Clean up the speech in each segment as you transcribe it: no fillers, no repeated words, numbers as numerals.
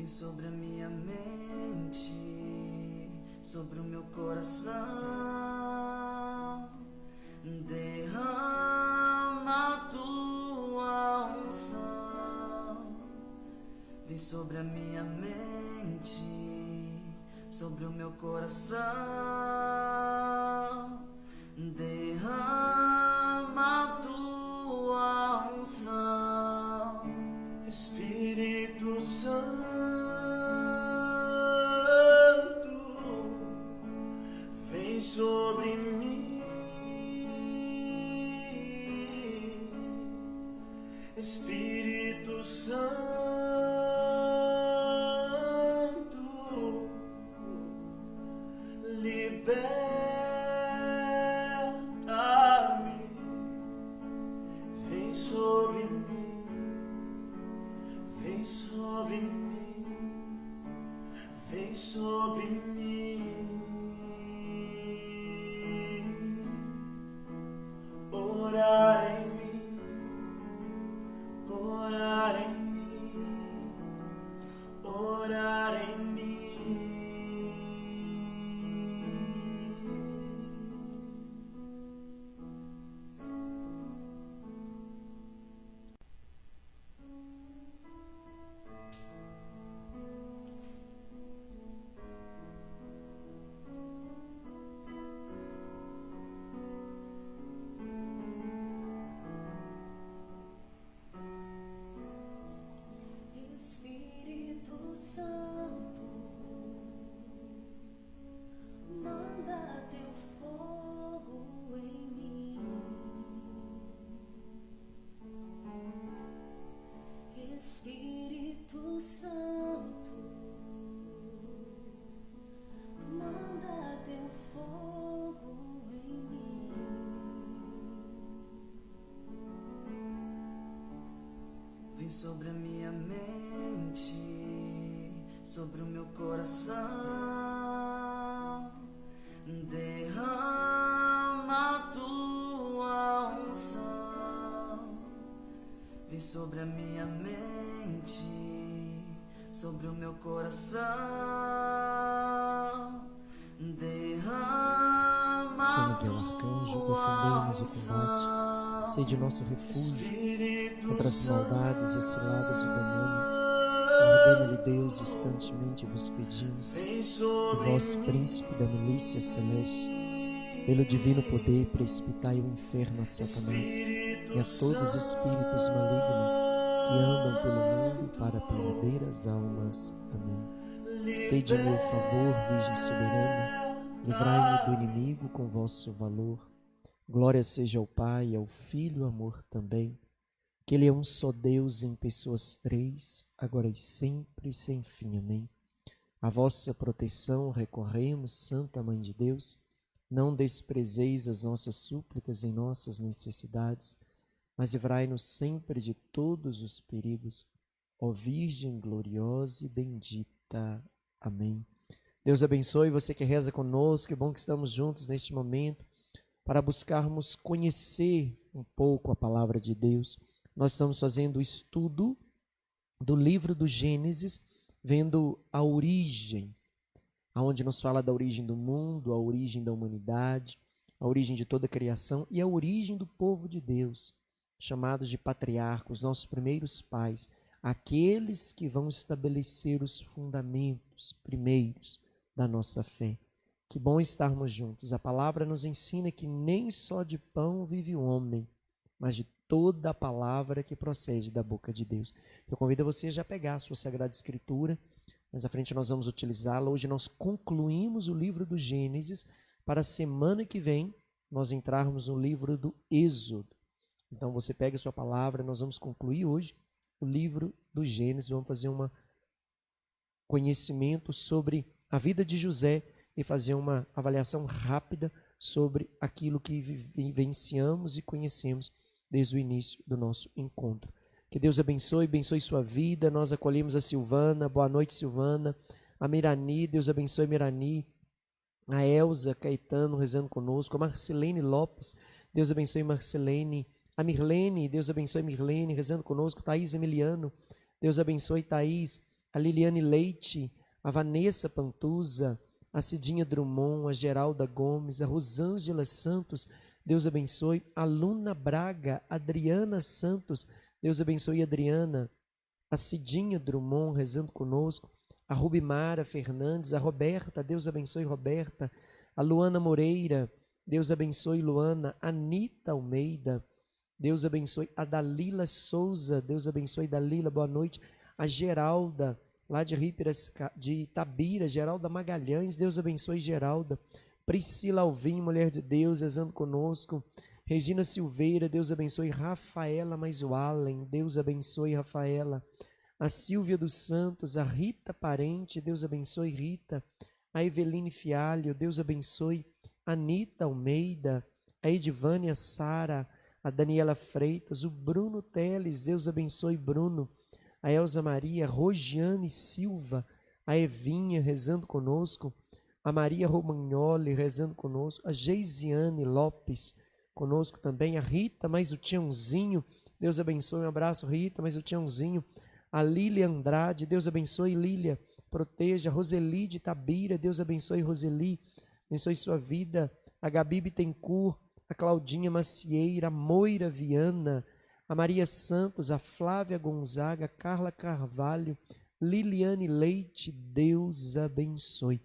sobre a minha mente, sobre o meu coração. Derrama a tua unção. Vem sobre a minha mente, sobre o meu coração. Derrama a tua unção, Espírito Santo. Vem sobre mim, Espírito Santo. Liberta-me, vem sobre mim, vem sobre mim, vem sobre mim. Orar em mim, orar em mim, orar em mim. Espírito Santo, manda teu fogo em mim. Espírito Santo, manda teu fogo em mim. Vem sobre a minha mente, sobre o meu coração. Derrama a tua unção. Vem sobre a minha mente, sobre o meu coração. Derrama São Miguel Arcanjo, defendei-nos o combate. Sede nosso refúgio contra as maldades e ciladas do demônio. Ordena-lhe Deus, instantemente vos pedimos, e vós, príncipe da milícia celeste, pelo divino poder, precipitai o inferno a Satanás e a todos os espíritos malignos que andam pelo mundo para perder as almas. Amém. Sede-me o favor, Virgem soberana, livrai-me do inimigo com vosso valor. Glória seja ao Pai, ao Filho, amor também, que Ele é um só Deus em pessoas três, agora e sempre, sem fim. Amém. A vossa proteção recorremos, Santa Mãe de Deus. Não desprezeis as nossas súplicas em nossas necessidades, mas livrai-nos sempre de todos os perigos. Ó Virgem gloriosa e bendita. Amém. Deus abençoe você que reza conosco. Que bom que estamos juntos neste momento para buscarmos conhecer um pouco a palavra de Deus. Nós estamos fazendo o estudo do livro do Gênesis, vendo a origem, onde nos fala da origem do mundo, a origem da humanidade, a origem de toda a criação e a origem do povo de Deus, chamados de patriarcas, nossos primeiros pais, aqueles que vão estabelecer os fundamentos primeiros da nossa fé. Que bom estarmos juntos. A palavra nos ensina que nem só de pão vive o homem, mas de toda a palavra que procede da boca de Deus. Eu convido você a já pegar a sua Sagrada Escritura. Mais à frente nós vamos utilizá-la. Hoje nós concluímos o livro do Gênesis. Para a semana que vem, nós entrarmos no livro do Êxodo. Então você pega a sua palavra, nós vamos concluir hoje o livro do Gênesis. Vamos fazer um conhecimento sobre a vida de José e fazer uma avaliação rápida sobre aquilo que vivenciamos e conhecemos desde o início do nosso encontro. Que Deus abençoe sua vida. Nós acolhemos a Silvana. Boa noite, Silvana. A Mirani, Deus abençoe Mirani. A Elza Caetano rezando conosco. A Marcelene Lopes, Deus abençoe Marcelene. A Mirlene, Deus abençoe Mirlene rezando conosco. Thaís Emiliano, Deus abençoe Thaís. a Liliane Leite, a Vanessa Pantuza, a Cidinha Drummond, a Geralda Gomes, a Rosângela Santos, Deus abençoe, a Luna Braga, a Adriana Santos, Deus abençoe, Adriana, a Cidinha Drummond rezando conosco, a Rubimara Fernandes, a Roberta, Deus abençoe, Roberta, a Luana Moreira, Deus abençoe, Luana, a Anita Almeida, Deus abençoe, a Dalila Souza, Deus abençoe, Dalila, boa noite, a Geralda, lá de Itabira, Geralda Magalhães, Deus abençoe, Geralda, Priscila Alvim, mulher de Deus, rezando conosco, Regina Silveira, Deus abençoe, Rafaela Maisualen, Deus abençoe, Rafaela, a Silvia dos Santos, a Rita Parente, Deus abençoe, Rita, a Eveline Fialho, Deus abençoe, a Anita Almeida, a Edivânia Sara, a Daniela Freitas, o Bruno Teles, Deus abençoe, Bruno, a Elza Maria, Rogiane Silva, a Evinha rezando conosco, a Maria Romagnoli rezando conosco, a Geisiane Lopes conosco também, a Rita, mais o Tiãozinho, Deus abençoe, um abraço Rita, mais o Tiãozinho, a Lília Andrade, Deus abençoe Lília, proteja, Roseli de Tabira, Deus abençoe Roseli, abençoe sua vida, a Gabi Bittencourt, a Claudinha Macieira, a Moira Viana, a Maria Santos, a Flávia Gonzaga, a Carla Carvalho, Liliane Leite, Deus abençoe.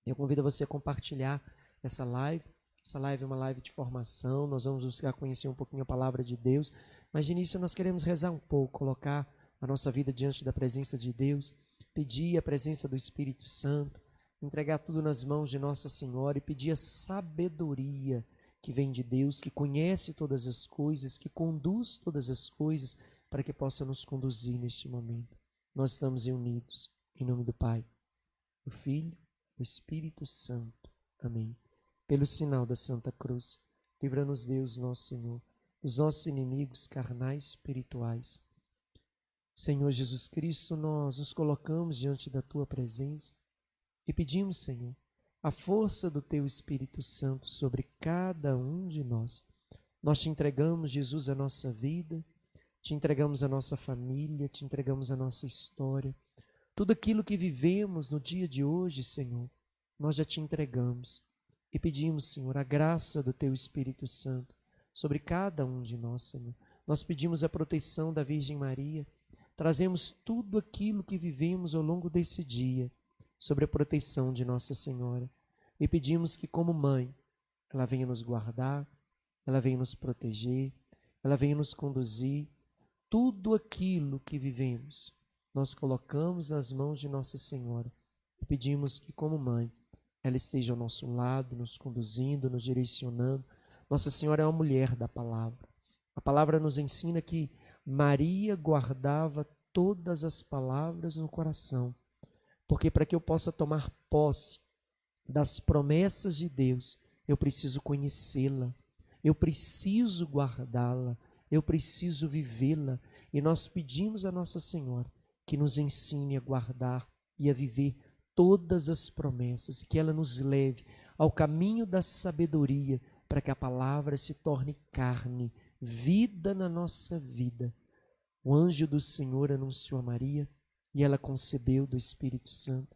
Eu convido você a compartilhar essa live. Essa live é uma live de formação, nós vamos buscar conhecer um pouquinho a palavra de Deus, mas de início nós queremos rezar um pouco, colocar a nossa vida diante da presença de Deus, pedir a presença do Espírito Santo, entregar tudo nas mãos de Nossa Senhora e pedir a sabedoria que vem de Deus, que conhece todas as coisas, que conduz todas as coisas, para que possa nos conduzir neste momento. Nós estamos unidos, em nome do Pai, do Filho, do Espírito Santo. Amém. Pelo sinal da Santa Cruz, livra-nos Deus, nosso Senhor, dos nossos inimigos carnais e espirituais. Senhor Jesus Cristo, nós nos colocamos diante da Tua presença e pedimos, Senhor, a força do Teu Espírito Santo sobre cada um de nós. Nós te entregamos, Jesus, a nossa vida, te entregamos a nossa família, te entregamos a nossa história. Tudo aquilo que vivemos no dia de hoje, Senhor, nós já te entregamos. E pedimos, Senhor, a graça do Teu Espírito Santo sobre cada um de nós, Senhor. Nós pedimos a proteção da Virgem Maria, trazemos tudo aquilo que vivemos ao longo desse dia sobre a proteção de Nossa Senhora. E pedimos que, como mãe, ela venha nos guardar, ela venha nos proteger, ela venha nos conduzir. Tudo aquilo que vivemos, nós colocamos nas mãos de Nossa Senhora. E pedimos que, como mãe, ela esteja ao nosso lado, nos conduzindo, nos direcionando. Nossa Senhora é uma mulher da palavra. A palavra nos ensina que Maria guardava todas as palavras no coração, porque para que eu possa tomar posse das promessas de Deus, eu preciso conhecê-la, eu preciso guardá-la, eu preciso vivê-la. E nós pedimos a Nossa Senhora que nos ensine a guardar e a viver todas as promessas, que ela nos leve ao caminho da sabedoria, para que a palavra se torne carne, vida na nossa vida. O anjo do Senhor anunciou a Maria e ela concebeu do Espírito Santo.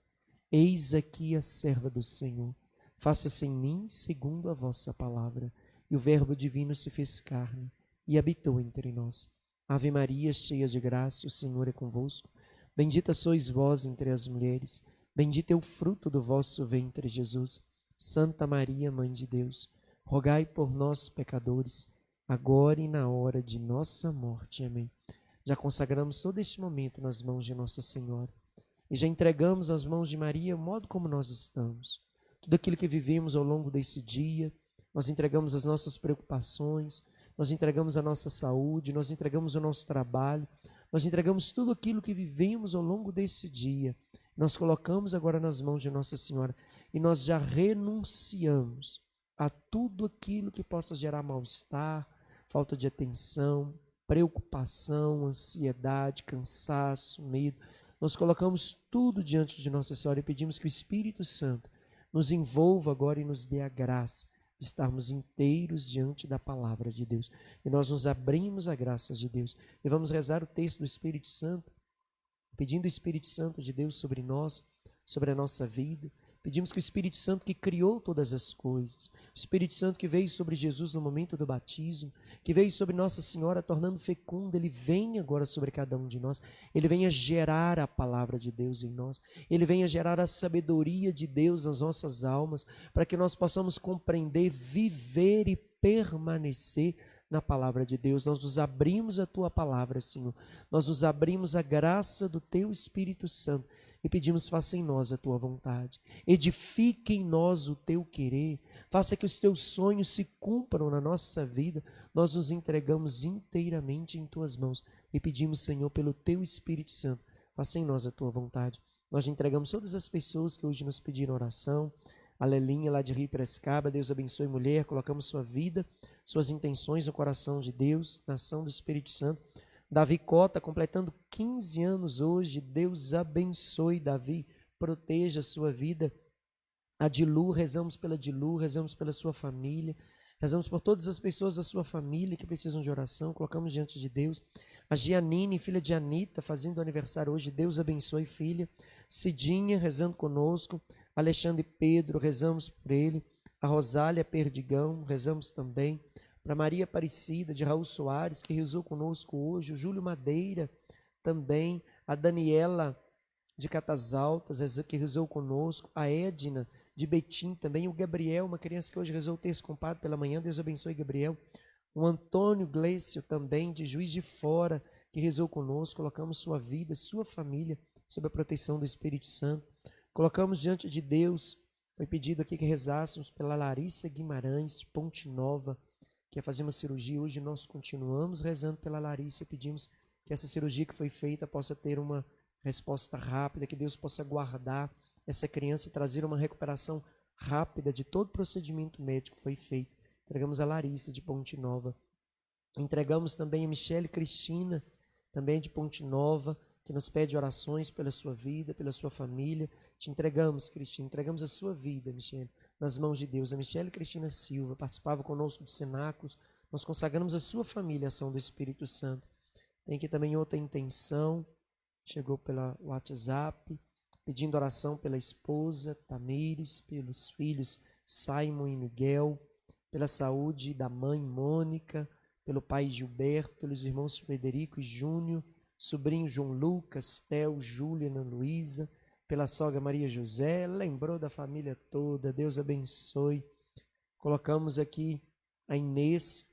Eis aqui a serva do Senhor, faça-se em mim segundo a vossa palavra. E o Verbo divino se fez carne e habitou entre nós. Ave Maria, cheia de graça, o Senhor é convosco. Bendita sois vós entre as mulheres, bendito é o fruto do vosso ventre, Jesus. Santa Maria, Mãe de Deus, rogai por nós, pecadores, agora e na hora de nossa morte. Amém. Já consagramos todo este momento nas mãos de Nossa Senhora e já entregamos às mãos de Maria o modo como nós estamos. Tudo aquilo que vivemos ao longo desse dia, nós entregamos as nossas preocupações, nós entregamos a nossa saúde, nós entregamos o nosso trabalho, nós entregamos tudo aquilo que vivemos ao longo desse dia. Nós colocamos agora nas mãos de Nossa Senhora e nós já renunciamos a tudo aquilo que possa gerar mal-estar, falta de atenção, preocupação, ansiedade, cansaço, medo. Nós colocamos tudo diante de Nossa Senhora e pedimos que o Espírito Santo nos envolva agora e nos dê a graça de estarmos inteiros diante da palavra de Deus. E nós nos abrimos à graça de Deus. E vamos rezar o texto do Espírito Santo. pedindo o Espírito Santo de Deus sobre nós, sobre a nossa vida. Pedimos que o Espírito Santo que criou todas as coisas, o Espírito Santo que veio sobre Jesus no momento do batismo, que veio sobre Nossa Senhora tornando fecunda, ele venha agora sobre cada um de nós, ele venha gerar a palavra de Deus em nós, ele venha gerar a sabedoria de Deus nas nossas almas, para que nós possamos compreender, viver e permanecer na palavra de Deus. Nós nos abrimos à tua palavra, Senhor, nós nos abrimos à graça do teu Espírito Santo, e pedimos, faça em nós a tua vontade, edifique em nós o teu querer, faça que os teus sonhos se cumpram na nossa vida. Nós nos entregamos inteiramente em tuas mãos e pedimos, Senhor, pelo teu Espírito Santo, faça em nós a tua vontade. Nós entregamos todas as pessoas que hoje nos pediram oração, a Lelinha lá de Rio Piracicaba, Deus abençoe mulher, colocamos sua vida, suas intenções no coração de Deus, na ação do Espírito Santo. Davi Cota, completando 15 anos hoje, Deus abençoe Davi, proteja a sua vida. A Dilu, rezamos pela Dilu, rezamos pela sua família, rezamos por todas as pessoas da sua família que precisam de oração, colocamos diante de Deus. A Gianine, filha de Anita, fazendo aniversário hoje, Deus abençoe, filha. Cidinha, rezando conosco. Alexandre Pedro, rezamos por ele. A Rosália Perdigão, rezamos também. Para Maria Aparecida, de Raul Soares, que rezou conosco hoje, o Júlio Madeira também, a Daniela de Catas Altas, que rezou conosco, a Edna de Betim também, o Gabriel, uma criança que hoje rezou o terço com padre pela manhã, Deus abençoe Gabriel, o Antônio Gleicio também, de Juiz de Fora, que rezou conosco, colocamos sua vida, sua família, sob a proteção do Espírito Santo, colocamos diante de Deus, foi pedido aqui que rezássemos pela Larissa Guimarães, de Ponte Nova, que ia fazer uma cirurgia. Hoje nós continuamos rezando pela Larissa e pedimos que essa cirurgia que foi feita possa ter uma resposta rápida, que Deus possa guardar essa criança e trazer uma recuperação rápida de todo procedimento médico que foi feito. Entregamos a Larissa de Ponte Nova. Entregamos também a Michele Cristina, também de Ponte Nova, que nos pede orações pela sua vida, pela sua família. Te entregamos, Cristina, entregamos a sua vida, Michele, nas mãos de Deus. A Michele Cristina Silva participava conosco dos cenáculos. Nós consagramos a sua família à ação do Espírito Santo. Tem aqui também outra intenção, chegou pela WhatsApp, pedindo oração pela esposa Tamires, pelos filhos Simon e Miguel, pela saúde da mãe Mônica, pelo pai Gilberto, pelos irmãos Frederico e Júnior, sobrinho João Lucas, Theo, Júlia, Ana Luísa, pela sogra Maria José, lembrou da família toda, Deus abençoe. Colocamos aqui a Inês,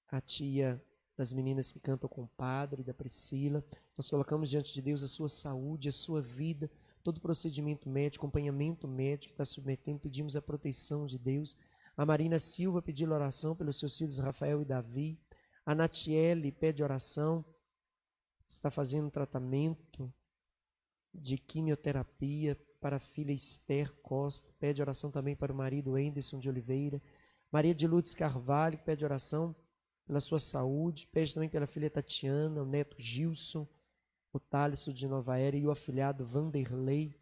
a tia das meninas que cantam com o padre, da Priscila. Nós colocamos diante de Deus a sua saúde, a sua vida, todo procedimento médico, acompanhamento médico que está submetendo, pedimos a proteção de Deus. A Marina Silva pediu oração pelos seus filhos Rafael e Davi. A Natiele pede oração, está fazendo tratamento de quimioterapia para a filha Esther Costa, pede oração também para o marido Anderson de Oliveira. Maria de Lourdes Carvalho pede oração pela sua saúde, pede também pela filha Tatiana, o neto Gilson, o Thaleson de Nova Era e o afilhado Vanderlei.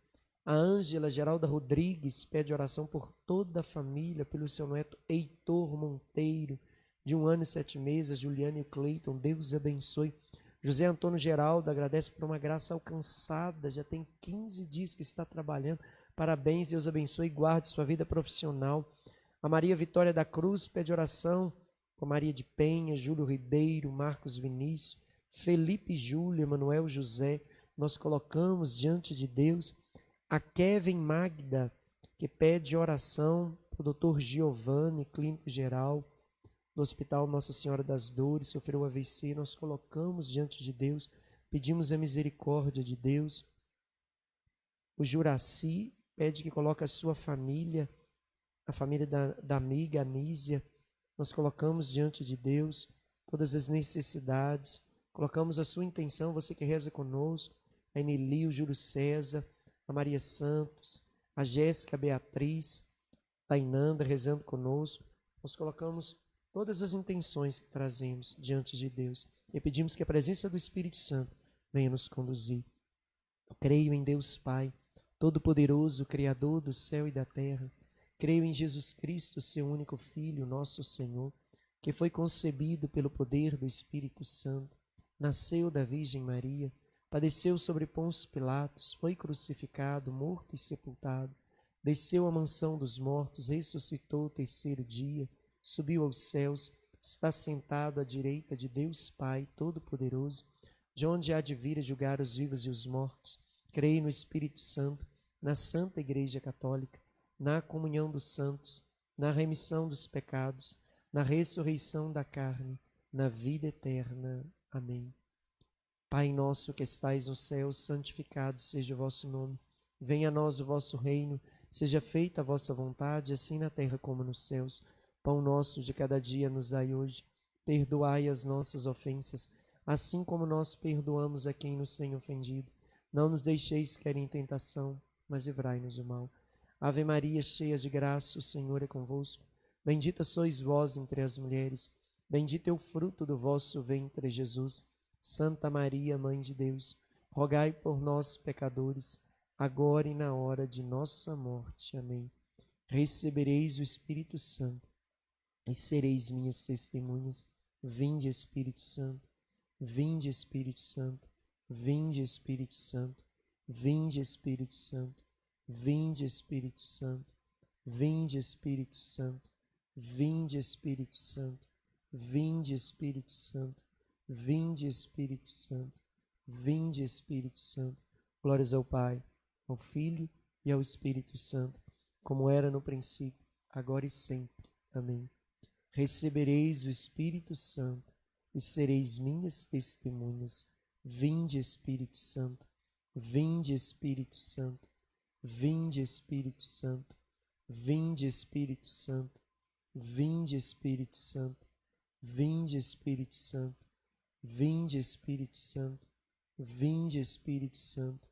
A Ângela Geralda Rodrigues pede oração por toda a família, pelo seu neto Heitor Monteiro, de 1 ano e 7 meses, a Juliana e o Cleiton, Deus abençoe. José Antônio Geraldo agradece por uma graça alcançada, já tem 15 dias que está trabalhando, parabéns, Deus abençoe e guarde sua vida profissional. A Maria Vitória da Cruz pede oração com Maria de Penha, Júlio Ribeiro, Marcos Vinícius, Felipe Júlio, Emanuel José, nós colocamos diante de Deus. A Kevin Magda, que pede oração para o doutor Giovanni, clínico geral, do Hospital Nossa Senhora das Dores, sofreu AVC, nós colocamos diante de Deus, pedimos a misericórdia de Deus. O Juraci pede que coloque a sua família, a família da amiga Anísia, nós colocamos diante de Deus todas as necessidades, colocamos a sua intenção, você que reza conosco, a Eneli, o Júlio César, a Maria Santos, a Jéssica, a Beatriz, a Inanda rezando conosco, nós colocamos todas as intenções que trazemos diante de Deus e pedimos que a presença do Espírito Santo venha nos conduzir. Eu creio em Deus Pai, Todo-Poderoso, Criador do céu e da terra. Creio em Jesus Cristo, seu único Filho, nosso Senhor, que foi concebido pelo poder do Espírito Santo, nasceu da Virgem Maria, padeceu sobre Pôncio Pilatos, foi crucificado, morto e sepultado, desceu à mansão dos mortos, ressuscitou o terceiro dia, subiu aos céus, está sentado à direita de Deus Pai Todo-Poderoso, de onde há de vir a julgar os vivos e os mortos. Creio no Espírito Santo, na Santa Igreja Católica, na comunhão dos santos, na remissão dos pecados, na ressurreição da carne, na vida eterna. Amém. Pai nosso que estais no céu, santificado seja o vosso nome. Venha a nós o vosso reino, seja feita a vossa vontade, assim na terra como nos céus. Pão nosso de cada dia nos dai hoje. Perdoai as nossas ofensas, assim como nós perdoamos a quem nos tem ofendido. Não nos deixeis cair em tentação, mas livrai-nos do mal. Ave Maria, cheia de graça, o Senhor é convosco. Bendita sois vós entre as mulheres, bendito é o fruto do vosso ventre, Jesus. Santa Maria, Mãe de Deus, rogai por nós, pecadores, agora e na hora de nossa morte. Amém. Recebereis o Espírito Santo e sereis minhas testemunhas. Vinde, Espírito Santo, vinde, Espírito Santo, vinde, Espírito Santo, vinde, Espírito Santo, vinde, Espírito Santo, vinde, Espírito Santo, vinde, Espírito Santo, vinde, Espírito Santo, vinde, Espírito Santo, vinde, Espírito Santo. Glórias ao Pai, ao Filho e ao Espírito Santo, como era no princípio, agora e sempre. Amém. Recebereis o Espírito Santo e sereis minhas testemunhas. Vinde, Espírito Santo, vinde, Espírito Santo, vinde, Espírito Santo, vinde, Espírito Santo, vinde, Espírito Santo, vinde, Espírito Santo, vinde, Espírito Santo, vinde, Espírito Santo,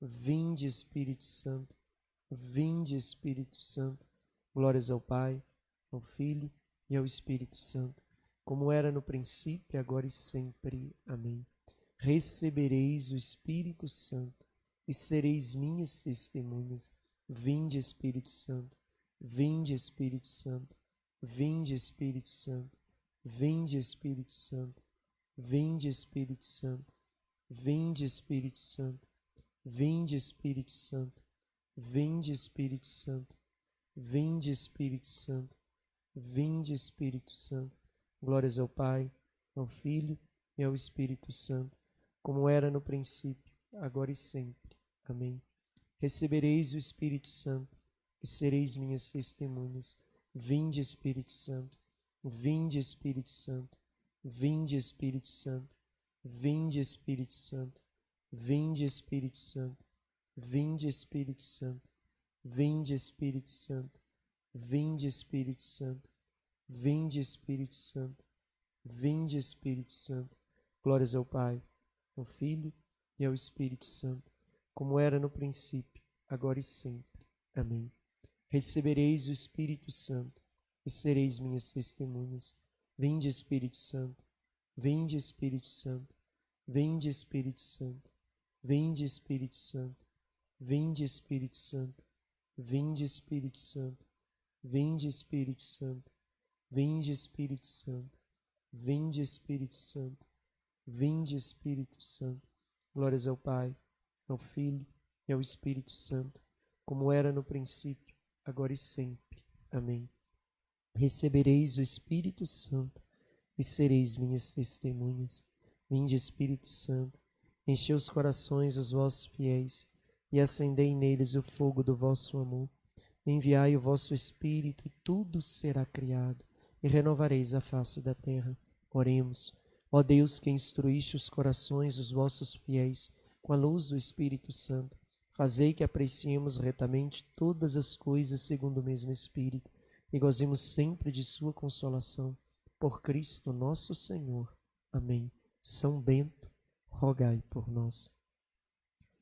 vinde, Espírito Santo, vinde, Espírito Santo. Glórias ao Pai, ao Filho e ao Espírito Santo, como era no princípio, agora e sempre. Amém. Recebereis o Espírito Santo e sereis minhas testemunhas. Vinde, Espírito Santo, vinde, Espírito Santo, vinde, Espírito Santo, vinde, Espírito Santo, vinde, Espírito Santo, vinde, Espírito Santo, vinde, Espírito Santo, vinde, Espírito Santo, vinde, Espírito Santo, vinde, Espírito Santo. Glórias ao Pai, ao Filho e ao Espírito Santo, como era no princípio, agora e sempre. Amém. Recebereis o Espírito Santo e sereis minhas testemunhas. Vinde, Espírito Santo, vinde, Espírito Santo, vinde, Espírito Santo, vinde, Espírito Santo, vinde, Espírito Santo, vinde, Espírito Santo, vinde, Espírito Santo, vinde, Espírito Santo, vinde, Espírito Santo, vinde, Espírito Santo. Glórias ao Pai, ao Filho e ao Espírito Santo, como era no princípio, agora e sempre. Amém. Recebereis o Espírito Santo e sereis minhas testemunhas. Vinde, Espírito Santo, vinde, Espírito Santo, vinde, Espírito Santo, vinde, Espírito Santo, vinde, Espírito Santo, vinde, Espírito Santo, vinde, Espírito Santo, vinde, Espírito Santo, vinde, Espírito Santo, vinde, Espírito Santo. Glórias ao Pai, ao Filho e ao Espírito Santo, como era no princípio, agora e sempre. Amém. Recebereis o Espírito Santo e sereis minhas testemunhas. Vinde, Espírito Santo, enchei os corações dos vossos fiéis e acendei neles o fogo do vosso amor. Enviai o vosso Espírito e tudo será criado e renovareis a face da terra. Oremos. Ó Deus, que instruíste os corações dos vossos fiéis com a luz do Espírito Santo, fazei que apreciemos retamente todas as coisas segundo o mesmo Espírito e gozemos sempre de sua consolação. Por Cristo nosso Senhor. Amém. São Bento, rogai por nós.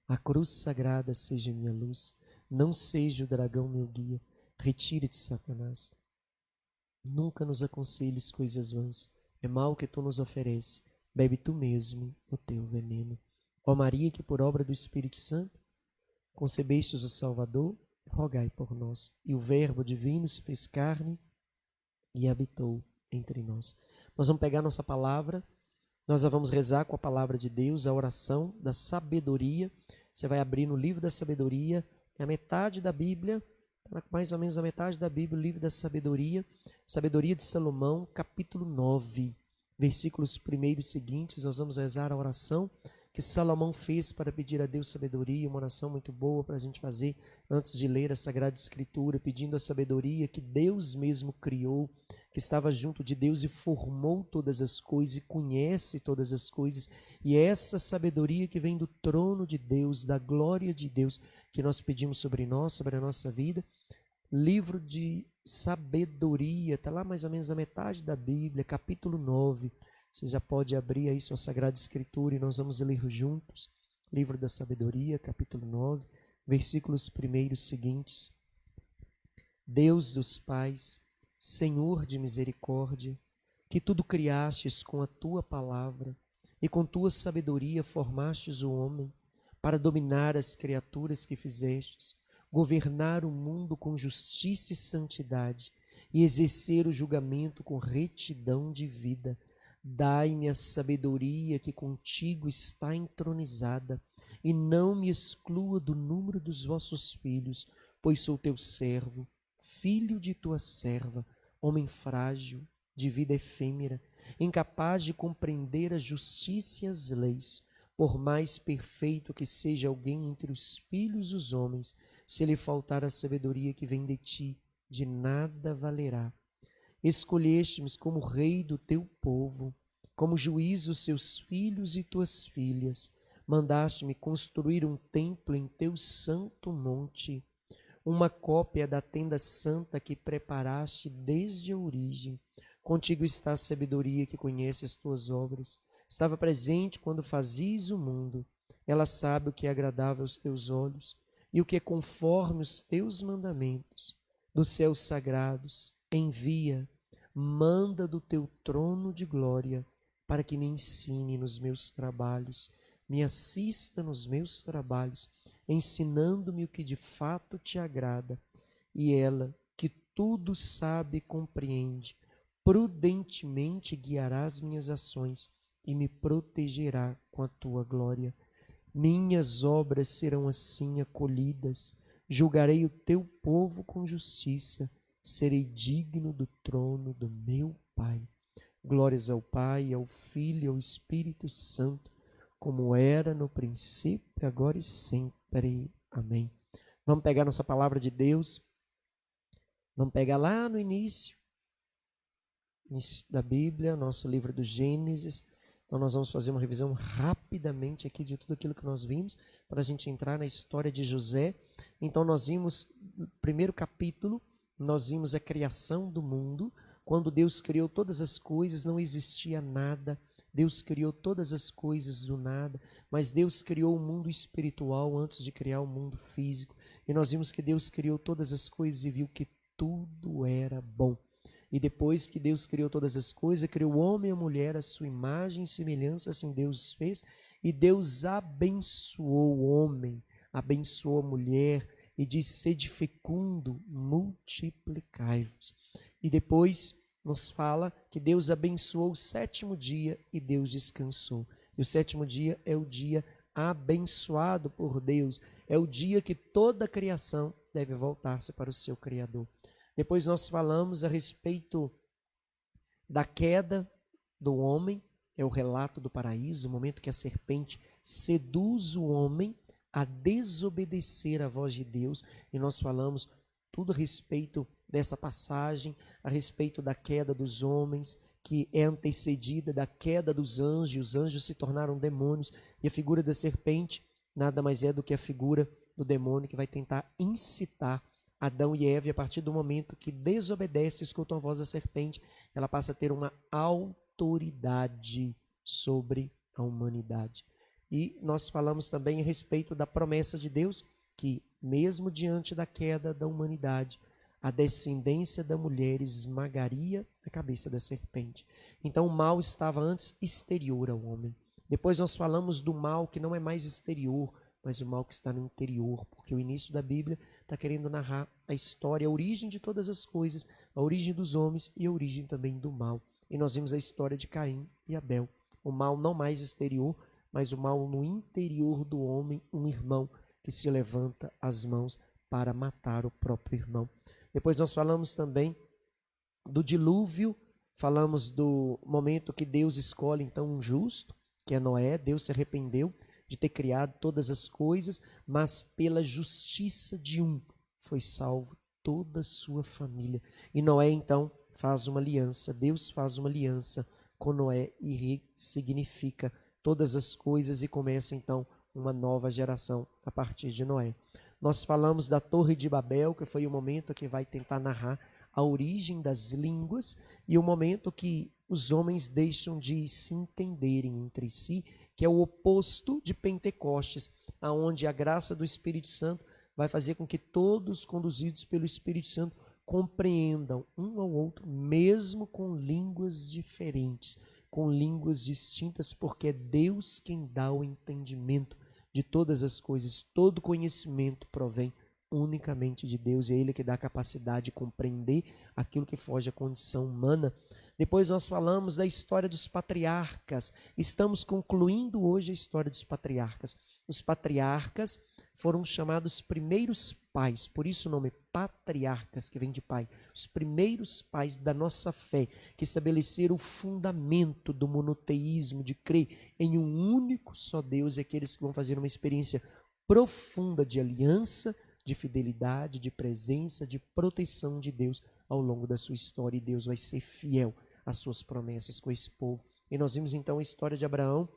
A cruz sagrada seja minha luz, não seja o dragão meu guia. Retire-te, Satanás. Nunca nos aconselhes coisas vãs, é mal que tu nos ofereces, bebe tu mesmo o teu veneno. Ó Maria, que por obra do Espírito Santo concebestes o Salvador, rogai por nós. E o Verbo divino se fez carne e habitou entre nós. Nós vamos pegar nossa palavra Nós já vamos rezar com a palavra de Deus, a oração da sabedoria. Você vai abrir no livro da sabedoria, é a metade da Bíblia, mais ou menos a metade da Bíblia, o livro da sabedoria, Sabedoria de Salomão, capítulo 9, versículos primeiros seguintes. Nós vamos rezar a oração que Salomão fez para pedir a Deus sabedoria, uma oração muito boa para a gente fazer antes de ler a Sagrada Escritura, pedindo a sabedoria que Deus mesmo criou, que estava junto de Deus e formou todas as coisas e conhece todas as coisas. E é essa sabedoria que vem do trono de Deus, da glória de Deus, que nós pedimos sobre nós, sobre a nossa vida. Livro de sabedoria, está lá mais ou menos na metade da Bíblia, capítulo 9. Você já pode abrir aí sua Sagrada Escritura e nós vamos ler juntos. Livro da Sabedoria, capítulo 9, versículos primeiros seguintes. Deus dos pais, Senhor de misericórdia, que tudo criastes com a tua palavra e com tua sabedoria formastes o homem para dominar as criaturas que fizestes, governar o mundo com justiça e santidade e exercer o julgamento com retidão de vida. Dai-me a sabedoria que contigo está entronizada, e não me exclua do número dos vossos filhos, pois sou teu servo, filho de tua serva, homem frágil, de vida efêmera, incapaz de compreender a justiça e as leis. Por mais perfeito que seja alguém entre os filhos dos homens, se lhe faltar a sabedoria que vem de ti, de nada valerá. Escolheste-me como rei do teu povo, como juiz dos seus filhos e tuas filhas. Mandaste-me construir um templo em teu santo monte, uma cópia da tenda santa que preparaste desde a origem. Contigo está a sabedoria que conhece as tuas obras. Estava presente quando fazias o mundo. Ela sabe o que é agradável aos teus olhos e o que é conforme os teus mandamentos. Dos céus sagrados, envia, manda do teu trono de glória, para que me ensine nos meus trabalhos, me assista nos meus trabalhos, ensinando-me o que de fato te agrada. E ela, que tudo sabe e compreende, prudentemente guiará as minhas ações e me protegerá com a tua glória. Minhas obras serão assim acolhidas, julgarei o teu povo com justiça, serei digno do trono do meu Pai. Glórias ao Pai, ao Filho e ao Espírito Santo, como era no princípio, agora e sempre. Amém. Vamos pegar nossa palavra de Deus, vamos pegar lá no início da Bíblia, nosso livro do Gênesis. Então nós vamos fazer uma revisão rapidamente aqui de tudo aquilo que nós vimos, para a gente entrar na história de José. Então nós vimos, no primeiro capítulo, nós vimos a criação do mundo. Quando Deus criou todas as coisas, não existia nada. Deus criou todas as coisas do nada, mas Deus criou o mundo espiritual antes de criar o mundo físico. E nós vimos que Deus criou todas as coisas e viu que tudo era bom. E depois que Deus criou todas as coisas, criou o homem e a mulher, a sua imagem e semelhança, assim Deus fez. E Deus abençoou o homem, abençoou a mulher e disse: sede fecundo, multiplicai-vos. E depois nos fala que Deus abençoou o sétimo dia e Deus descansou. E o sétimo dia é o dia abençoado por Deus. É o dia que toda a criação deve voltar-se para o seu Criador. Depois nós falamos a respeito da queda do homem, é o relato do paraíso, o momento que a serpente seduz o homem a desobedecer à voz de Deus. E nós falamos tudo a respeito dessa passagem, a respeito da queda dos homens, que é antecedida da queda dos anjos. Os anjos se tornaram demônios, e a figura da serpente nada mais é do que a figura do demônio que vai tentar incitar Adão e Eva. E a partir do momento que desobedece, escutam a voz da serpente, ela passa a ter uma autoridade sobre a humanidade. E nós falamos também a respeito da promessa de Deus, que mesmo diante da queda da humanidade, a descendência da mulher esmagaria a cabeça da serpente. Então o mal estava antes exterior ao homem. Depois nós falamos do mal que não é mais exterior, mas o mal que está no interior, porque o início da Bíblia está querendo narrar a história, a origem de todas as coisas, a origem dos homens e a origem também do mal. E nós vimos a história de Caim e Abel. O mal não mais exterior, mas o mal no interior do homem, um irmão que se levanta as mãos para matar o próprio irmão. Depois nós falamos também do dilúvio, falamos do momento que Deus escolhe então um justo, que é Noé. Deus se arrependeu de ter criado todas as coisas, mas pela justiça de um foi salvo toda a sua família. E Noé então faz uma aliança, Deus faz uma aliança com Noé e ressignifica todas as coisas e começa então uma nova geração a partir de Noé. Nós falamos da Torre de Babel, que foi o momento que vai tentar narrar a origem das línguas e o momento que os homens deixam de se entenderem entre si, que é o oposto de Pentecostes, aonde a graça do Espírito Santo vai fazer com que todos, conduzidos pelo Espírito Santo, compreendam um ao outro, mesmo com línguas diferentes, com línguas distintas, porque é Deus quem dá o entendimento de todas as coisas. Todo conhecimento provém unicamente de Deus, e é Ele que dá a capacidade de compreender aquilo que foge à condição humana. Depois nós falamos da história dos patriarcas. Estamos concluindo hoje a história dos patriarcas. Os patriarcas foram chamados primeiros pais, por isso o nome patriarcas, que vem de pai. Os primeiros pais da nossa fé, que estabeleceram o fundamento do monoteísmo, de crer em um único só Deus, e aqueles que vão fazer uma experiência profunda de aliança, de fidelidade, de presença, de proteção de Deus ao longo da sua história, e Deus vai ser fiel às suas promessas com esse povo. E nós vimos então a história de Abraão,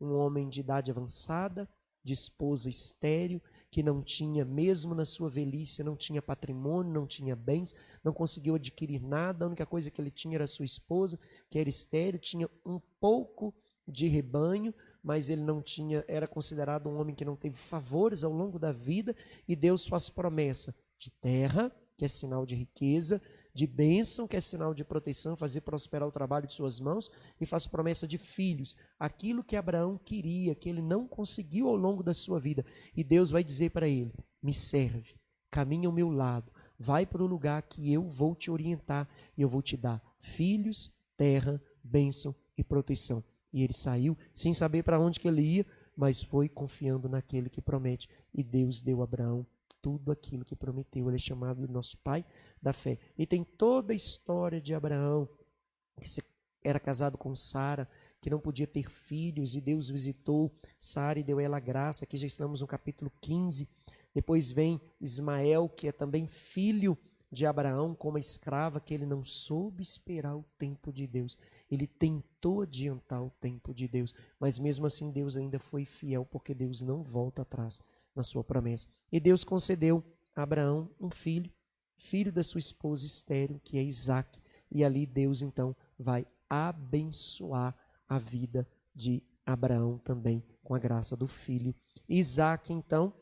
um homem de idade avançada, de esposa estéril, que não tinha, mesmo na sua velhice, não tinha patrimônio, não tinha bens, não conseguiu adquirir nada, a única coisa que ele tinha era sua esposa, que era estéril, tinha um pouco de rebanho, mas ele não tinha, era considerado um homem que não teve favores ao longo da vida, e Deus faz promessa de terra, que é sinal de riqueza, de bênção, que é sinal de proteção, fazer prosperar o trabalho de suas mãos, e faz promessa de filhos, aquilo que Abraão queria, que ele não conseguiu ao longo da sua vida, e Deus vai dizer para ele: me serve, caminha ao meu lado, vai para o lugar que eu vou te orientar, e eu vou te dar filhos, terra, bênção e proteção. E ele saiu sem saber para onde que ele ia, mas foi confiando naquele que promete, e Deus deu a Abraão tudo aquilo que prometeu. Ele é chamado de nosso pai da fé. E tem toda a história de Abraão, que era casado com Sara, que não podia ter filhos, e Deus visitou Sara e deu a ela graça. Aqui já estamos no capítulo 15. Depois vem Ismael, que é também filho de Abraão, com uma escrava, que ele não soube esperar o tempo de Deus. Ele tentou adiantar o tempo de Deus, mas mesmo assim Deus ainda foi fiel, porque Deus não volta atrás na sua promessa. E Deus concedeu a Abraão um filho, filho da sua esposa estéril, que é Isaque. E ali Deus então vai abençoar a vida de Abraão também, com a graça do filho. Isaque então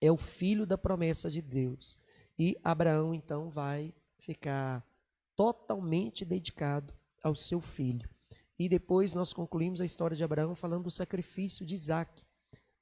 é o filho da promessa de Deus. E Abraão então vai ficar totalmente dedicado ao seu filho. E depois nós concluímos a história de Abraão falando do sacrifício de Isaque.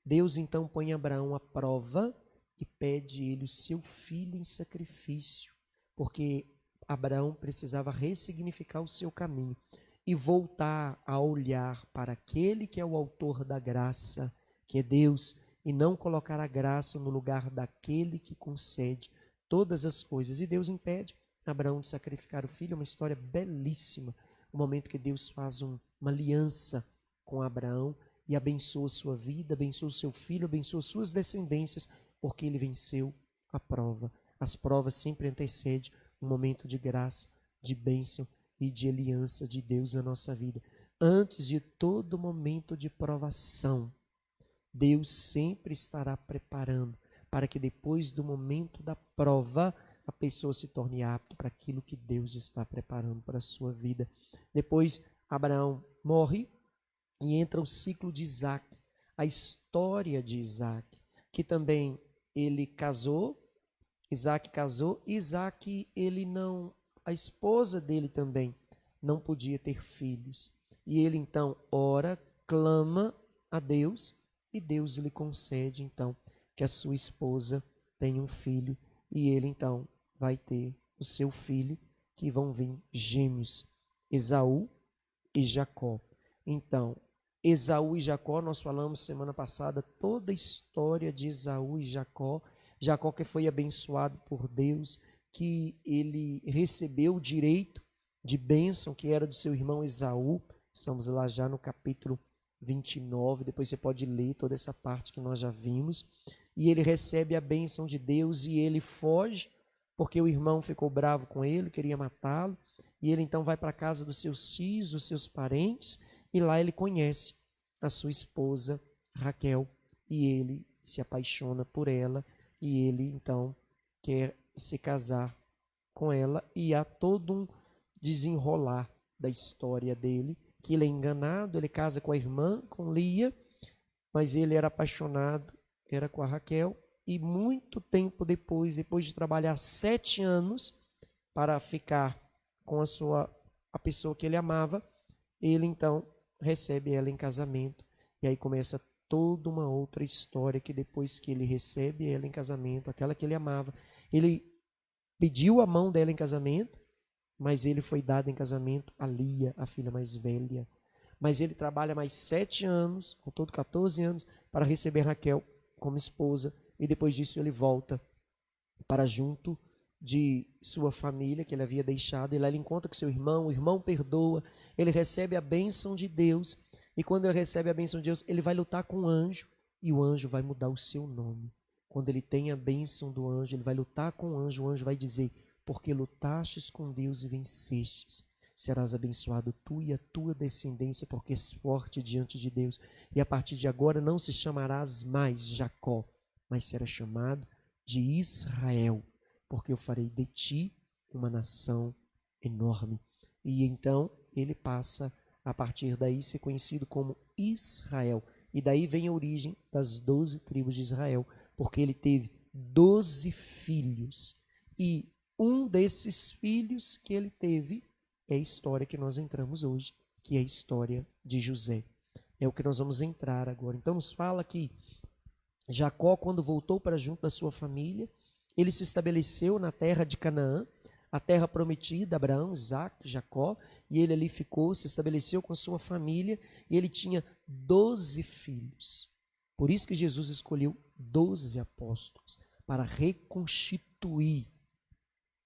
Deus então põe Abraão à prova e pede ele o seu filho em sacrifício, porque Abraão precisava ressignificar o seu caminho e voltar a olhar para aquele que é o autor da graça, que é Deus, e não colocar a graça no lugar daquele que concede todas as coisas. E Deus impede Abraão de sacrificar o filho. É uma história belíssima, o momento que Deus faz uma aliança com Abraão e abençoa sua vida, abençoa o seu filho, abençoa suas descendências, porque ele venceu a prova. As provas sempre antecedem um momento de graça, de bênção e de aliança de Deus na nossa vida. Antes de todo momento de provação, Deus sempre estará preparando para que depois do momento da prova, a pessoa se torne apta para aquilo que Deus está preparando para a sua vida. Depois, Abraão morre e entra o ciclo de Isaque, a história de Isaque, que também ele casou, Isaque casou, Isaque ele não, a esposa dele também não podia ter filhos. E ele então ora, clama a Deus, e Deus lhe concede então que a sua esposa tenha um filho, e ele então vai ter o seu filho, que vão vir gêmeos, Esaú e Jacó. Então, Esaú e Jacó, nós falamos semana passada toda a história de Esaú e Jacó. Jacó que foi abençoado por Deus, que ele recebeu o direito de bênção que era do seu irmão Esaú. Estamos lá já no capítulo 29, depois você pode ler toda essa parte que nós já vimos. E ele recebe a bênção de Deus e ele foge, porque o irmão ficou bravo com ele, queria matá-lo. E ele então vai para a casa dos seus tios, dos seus parentes, e lá ele conhece a sua esposa Raquel, e ele se apaixona por ela, e ele então quer se casar com ela, e há todo um desenrolar da história dele, que ele é enganado, ele casa com a irmã, com Lia, mas ele era apaixonado, era com a Raquel, e muito tempo depois de trabalhar 7 anos para ficar com a pessoa que ele amava, ele então recebe ela em casamento, e aí começa toda uma outra história, que depois que ele recebe ela em casamento, aquela que ele amava, ele pediu a mão dela em casamento, mas ele foi dado em casamento a Lia, a filha mais velha. Mas ele trabalha mais 7 anos, ao todo 14 anos, para receber Raquel como esposa, e depois disso ele volta para junto de sua família, que ele havia deixado, e lá ele encontra com seu irmão, o irmão perdoa, ele recebe a bênção de Deus, e quando ele recebe a bênção de Deus, ele vai lutar com o anjo, e o anjo vai mudar o seu nome. Quando ele tem a bênção do anjo, ele vai lutar com o anjo vai dizer: porque lutastes com Deus e vencestes, serás abençoado tu e a tua descendência, porque és forte diante de Deus, e a partir de agora não se chamarás mais Jacó, mas serás chamado de Israel, porque eu farei de ti uma nação enorme. E então ele passa, a partir daí, ser conhecido como Israel. E daí vem a origem das 12 tribos de Israel, porque ele teve 12 filhos. E um desses filhos que ele teve é a história que nós entramos hoje, que é a história de José. É o que nós vamos entrar agora. Então nos fala que Jacó, quando voltou para junto da sua família, ele se estabeleceu na terra de Canaã, a terra prometida, Abraão, Isaac, Jacó, e ele ali ficou, se estabeleceu com a sua família, e ele tinha 12 filhos. Por isso que Jesus escolheu 12 apóstolos, para reconstituir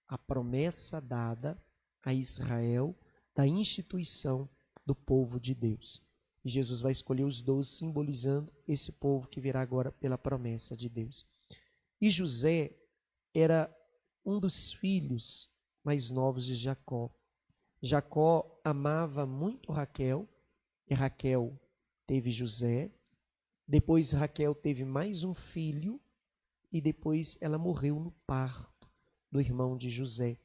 a promessa dada a Israel da instituição do povo de Deus. E Jesus vai escolher os 12, simbolizando esse povo que virá agora pela promessa de Deus. E José era um dos filhos mais novos de Jacó. Jacó amava muito Raquel, e Raquel teve José. Depois Raquel teve mais um filho, e depois ela morreu no parto do irmão de José.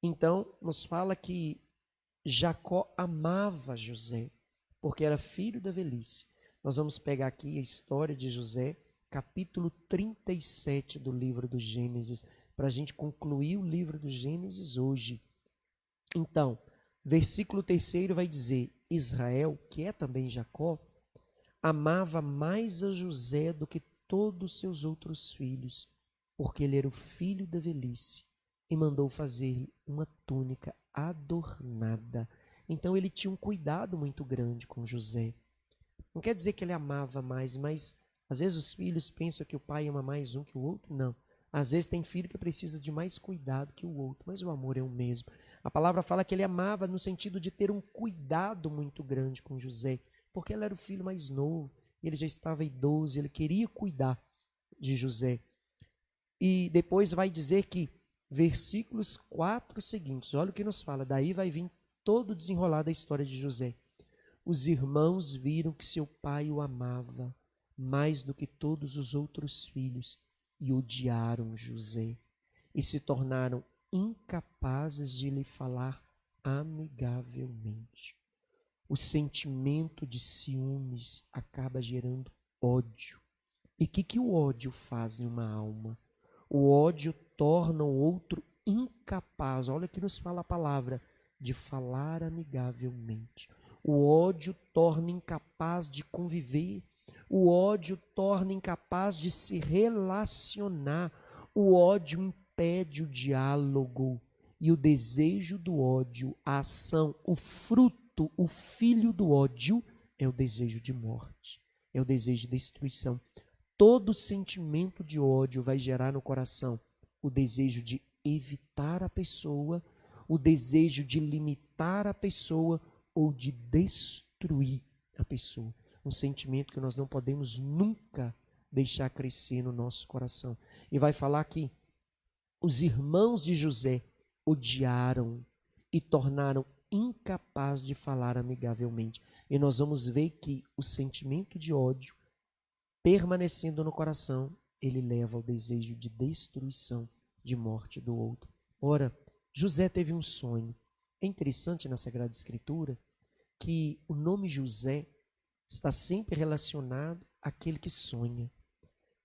Então, nos fala que Jacó amava José, porque era filho da velhice. Nós vamos pegar aqui a história de José, capítulo 37 do livro do Gênesis, para a gente concluir o livro do Gênesis hoje. Então, versículo 3 vai dizer: Israel, que é também Jacó, amava mais a José do que todos os seus outros filhos, porque ele era o filho da velhice, e mandou fazer-lhe uma túnica adornada. Então ele tinha um cuidado muito grande com José. Não quer dizer que ele amava mais, mas às vezes os filhos pensam que o pai ama mais um que o outro. Não. Às vezes tem filho que precisa de mais cuidado que o outro, mas o amor é o mesmo. A palavra fala que ele amava no sentido de ter um cuidado muito grande com José, porque ele era o filho mais novo, ele já estava idoso, ele queria cuidar de José. E depois vai dizer que, versículos 4 seguintes, olha o que nos fala, daí vai vir todo o desenrolar da história de José. Os irmãos viram que seu pai o amava mais do que todos os outros filhos e odiaram José e se tornaram incapazes de lhe falar amigavelmente. O sentimento de ciúmes acaba gerando ódio. E o que o ódio faz em uma alma? O ódio torna o outro incapaz, olha que nos fala a palavra, de falar amigavelmente. O ódio torna incapaz de conviver. O ódio torna incapaz de se relacionar. O ódio impede o diálogo. E o desejo do ódio, a ação, o fruto fruto, o filho do ódio, é o desejo de morte, é o desejo de destruição. Todo sentimento de ódio vai gerar no coração o desejo de evitar a pessoa, o desejo de limitar a pessoa ou de destruir a pessoa. Um sentimento que nós não podemos nunca deixar crescer no nosso coração. E vai falar que os irmãos de José odiaram e tornaram incapaz de falar amigavelmente. E nós vamos ver que o sentimento de ódio, permanecendo no coração, ele leva ao desejo de destruição, de morte do outro. Ora, José teve um sonho. É interessante na Sagrada Escritura que o nome José está sempre relacionado àquele que sonha,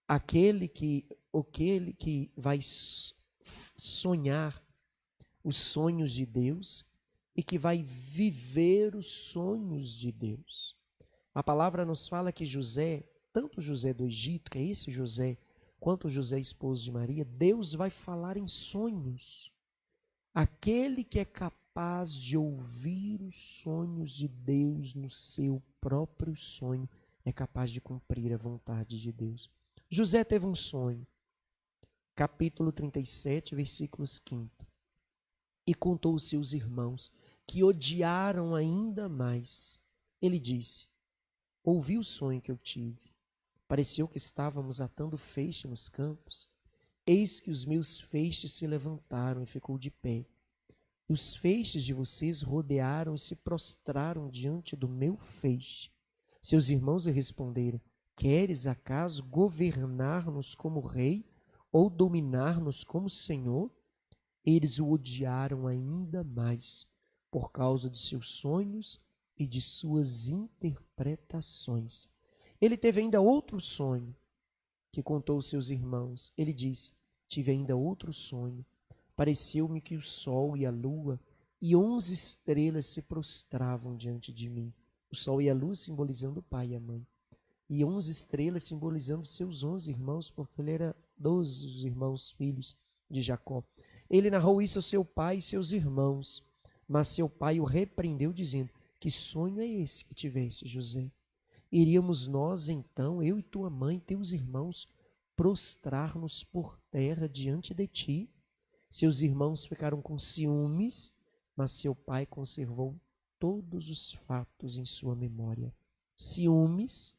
aquele que vai sonhar os sonhos de Deus e que vai viver os sonhos de Deus. A palavra nos fala que José, tanto José do Egito, que é esse José, quanto José, esposo de Maria, Deus vai falar em sonhos. Aquele que é capaz de ouvir os sonhos de Deus no seu próprio sonho é capaz de cumprir a vontade de Deus. José teve um sonho, capítulo 37, versículos 5. E contou aos seus irmãos, que odiaram ainda mais. Ele disse: ouvi o sonho que eu tive. Pareceu que estávamos atando feixe nos campos. Eis que os meus feixes se levantaram e ficou de pé. E os feixes de vocês rodearam e se prostraram diante do meu feixe. Seus irmãos lhe responderam: queres acaso governar-nos como rei ou dominar-nos como senhor? Eles o odiaram ainda mais por causa de seus sonhos e de suas interpretações. Ele teve ainda outro sonho que contou aos seus irmãos. Ele disse: tive ainda outro sonho. Pareceu-me que o sol e a lua e 11 estrelas se prostravam diante de mim. O sol e a lua simbolizando o pai e a mãe. E 11 estrelas simbolizando seus 11 irmãos, porque ele era 12 os irmãos filhos de Jacó. Ele narrou isso ao seu pai e seus irmãos, mas seu pai o repreendeu, dizendo: que sonho é esse que tivesse, José? Iríamos nós então, eu e tua mãe, teus irmãos, prostrar-nos por terra diante de ti? Seus irmãos ficaram com ciúmes, mas seu pai conservou todos os fatos em sua memória. Ciúmes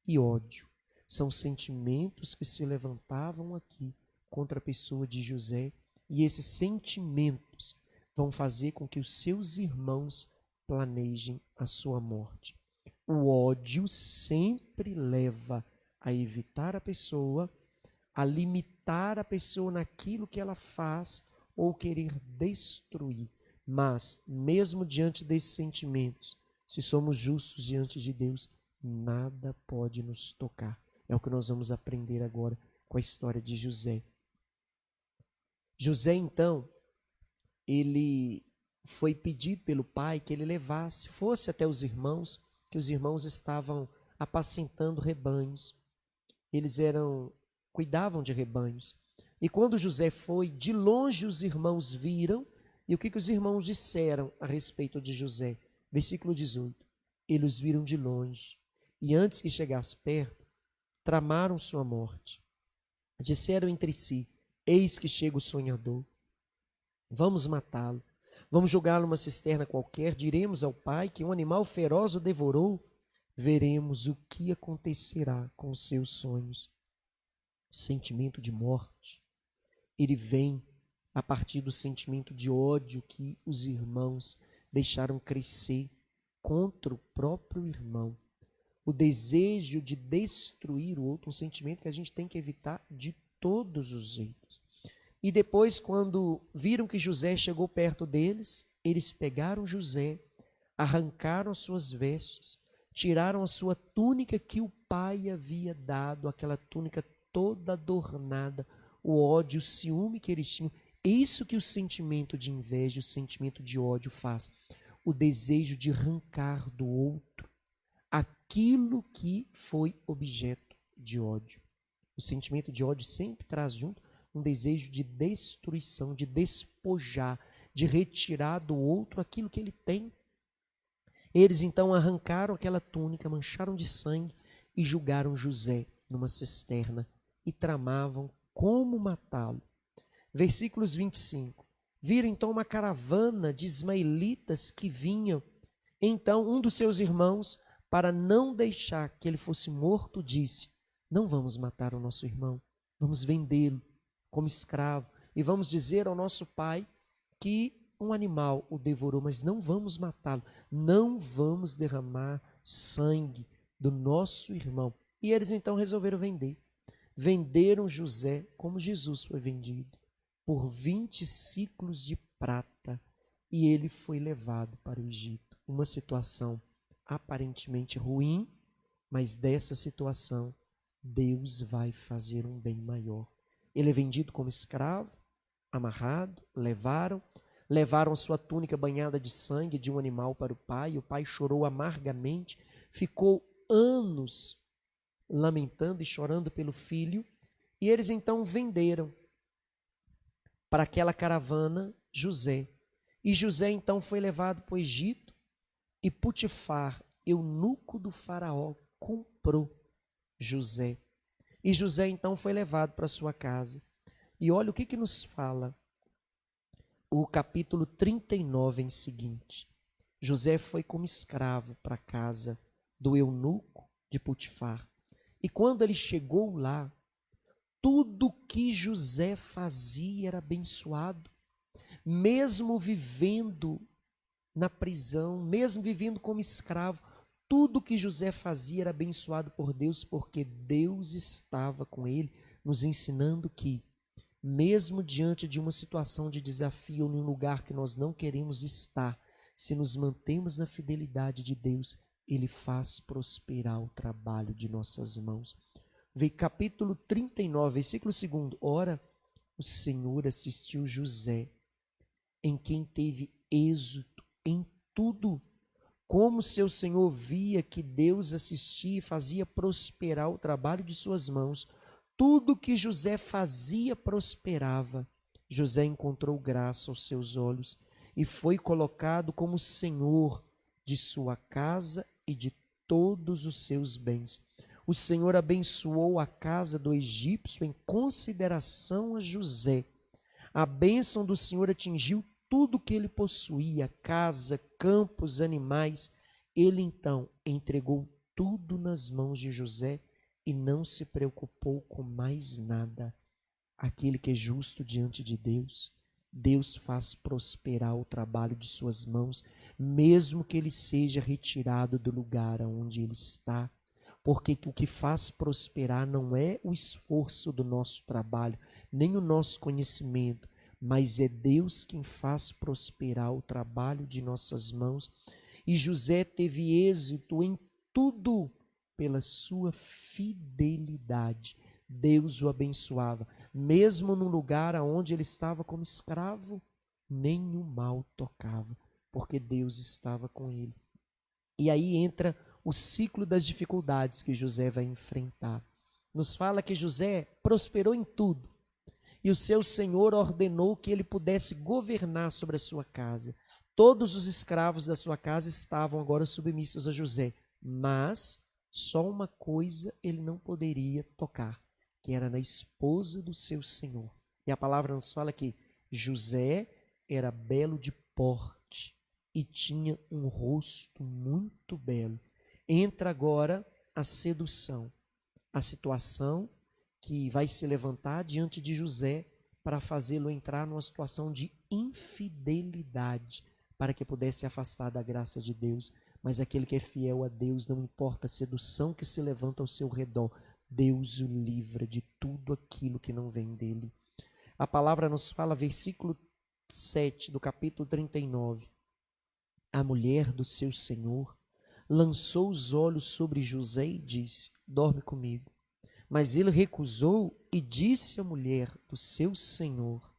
e ódio são sentimentos que se levantavam aqui contra a pessoa de José, e esses sentimentos vão fazer com que os seus irmãos planejem a sua morte. O ódio sempre leva a evitar a pessoa, a limitar a pessoa naquilo que ela faz ou querer destruir. Mas, mesmo diante desses sentimentos, se somos justos diante de Deus, nada pode nos tocar. É o que nós vamos aprender agora com a história de José. José, então, ele foi pedido pelo pai que ele fosse até os irmãos, que os irmãos estavam apacentando rebanhos. Eles cuidavam de rebanhos. E quando José foi, de longe os irmãos viram, e o que os irmãos disseram a respeito de José? Versículo 18. Eles viram de longe, e antes que chegasse perto, tramaram sua morte. Disseram entre si: eis que chega o sonhador. Vamos matá-lo. Vamos jogá-lo numa cisterna qualquer. Diremos ao pai que um animal feroz o devorou. Veremos o que acontecerá com os seus sonhos. O sentimento de morte, ele vem a partir do sentimento de ódio que os irmãos deixaram crescer contra o próprio irmão. O desejo de destruir o outro, um sentimento que a gente tem que evitar de todos os jeitos. E depois, quando viram que José chegou perto deles, eles pegaram José, arrancaram as suas vestes, tiraram a sua túnica que o pai havia dado, aquela túnica toda adornada, o ódio, o ciúme que eles tinham. Isso que o sentimento de inveja, o sentimento de ódio faz. O desejo de arrancar do outro aquilo que foi objeto de ódio. O sentimento de ódio sempre traz junto um desejo de destruição, de despojar, de retirar do outro aquilo que ele tem. Eles então arrancaram aquela túnica, mancharam de sangue e julgaram José numa cisterna e tramavam como matá-lo. Versículos 25. Viram então uma caravana de ismaelitas que vinham. Então um dos seus irmãos, para não deixar que ele fosse morto, disse: não vamos matar o nosso irmão, vamos vendê-lo como escravo e vamos dizer ao nosso pai que um animal o devorou, mas não vamos matá-lo, não vamos derramar sangue do nosso irmão. E eles então resolveram vender. Venderam José como Jesus foi vendido, por 20 siclos de prata, e ele foi levado para o Egito. Uma situação aparentemente ruim, mas dessa situação Deus vai fazer um bem maior. Ele é vendido como escravo, amarrado, levaram sua túnica banhada de sangue de um animal para o pai. O pai chorou amargamente, ficou anos lamentando e chorando pelo filho, e eles então venderam para aquela caravana José. E José então foi levado para o Egito, e Potifar, eunuco do faraó, comprou José. E José então foi levado para sua casa. E olha o que nos fala o capítulo 39 em seguinte. José foi como escravo para a casa do eunuco de Potifar. E quando ele chegou lá, tudo que José fazia era abençoado. Mesmo vivendo na prisão, mesmo vivendo como escravo, tudo que José fazia era abençoado por Deus, porque Deus estava com ele, nos ensinando que, mesmo diante de uma situação de desafio ou em um lugar que nós não queremos estar, se nos mantemos na fidelidade de Deus, Ele faz prosperar o trabalho de nossas mãos. Veio capítulo 39, versículo 2. Ora, o Senhor assistiu José, em quem teve êxito em tudo. Como seu Senhor via que Deus assistia e fazia prosperar o trabalho de suas mãos, tudo que José fazia prosperava. José encontrou graça aos seus olhos e foi colocado como senhor de sua casa e de todos os seus bens. O Senhor abençoou a casa do egípcio em consideração a José. A bênção do Senhor atingiu tudo que ele possuía, casa, campos, animais. Ele então entregou tudo nas mãos de José e não se preocupou com mais nada. Aquele que é justo diante de Deus, Deus faz prosperar o trabalho de suas mãos, mesmo que ele seja retirado do lugar onde ele está. Porque o que faz prosperar não é o esforço do nosso trabalho, nem o nosso conhecimento, mas é Deus quem faz prosperar o trabalho de nossas mãos. E José teve êxito em tudo pela sua fidelidade. Deus o abençoava, mesmo no lugar onde ele estava como escravo, nenhum mal tocava, porque Deus estava com ele. E aí entra o ciclo das dificuldades que José vai enfrentar. Nos fala que José prosperou em tudo, e o seu Senhor ordenou que ele pudesse governar sobre a sua casa. Todos os escravos da sua casa estavam agora submissos a José, mas só uma coisa ele não poderia tocar, que era na esposa do seu Senhor. E a palavra nos fala que José era belo de porte e tinha um rosto muito belo. Entra agora a sedução, a situação que vai se levantar diante de José para fazê-lo entrar numa situação de infidelidade, para que pudesse se afastar da graça de Deus. Mas aquele que é fiel a Deus, não importa a sedução que se levanta ao seu redor, Deus o livra de tudo aquilo que não vem dele. A palavra nos fala, versículo 7 do capítulo 39. A mulher do seu senhor lançou os olhos sobre José e disse: dorme comigo. Mas ele recusou e disse à mulher do seu senhor: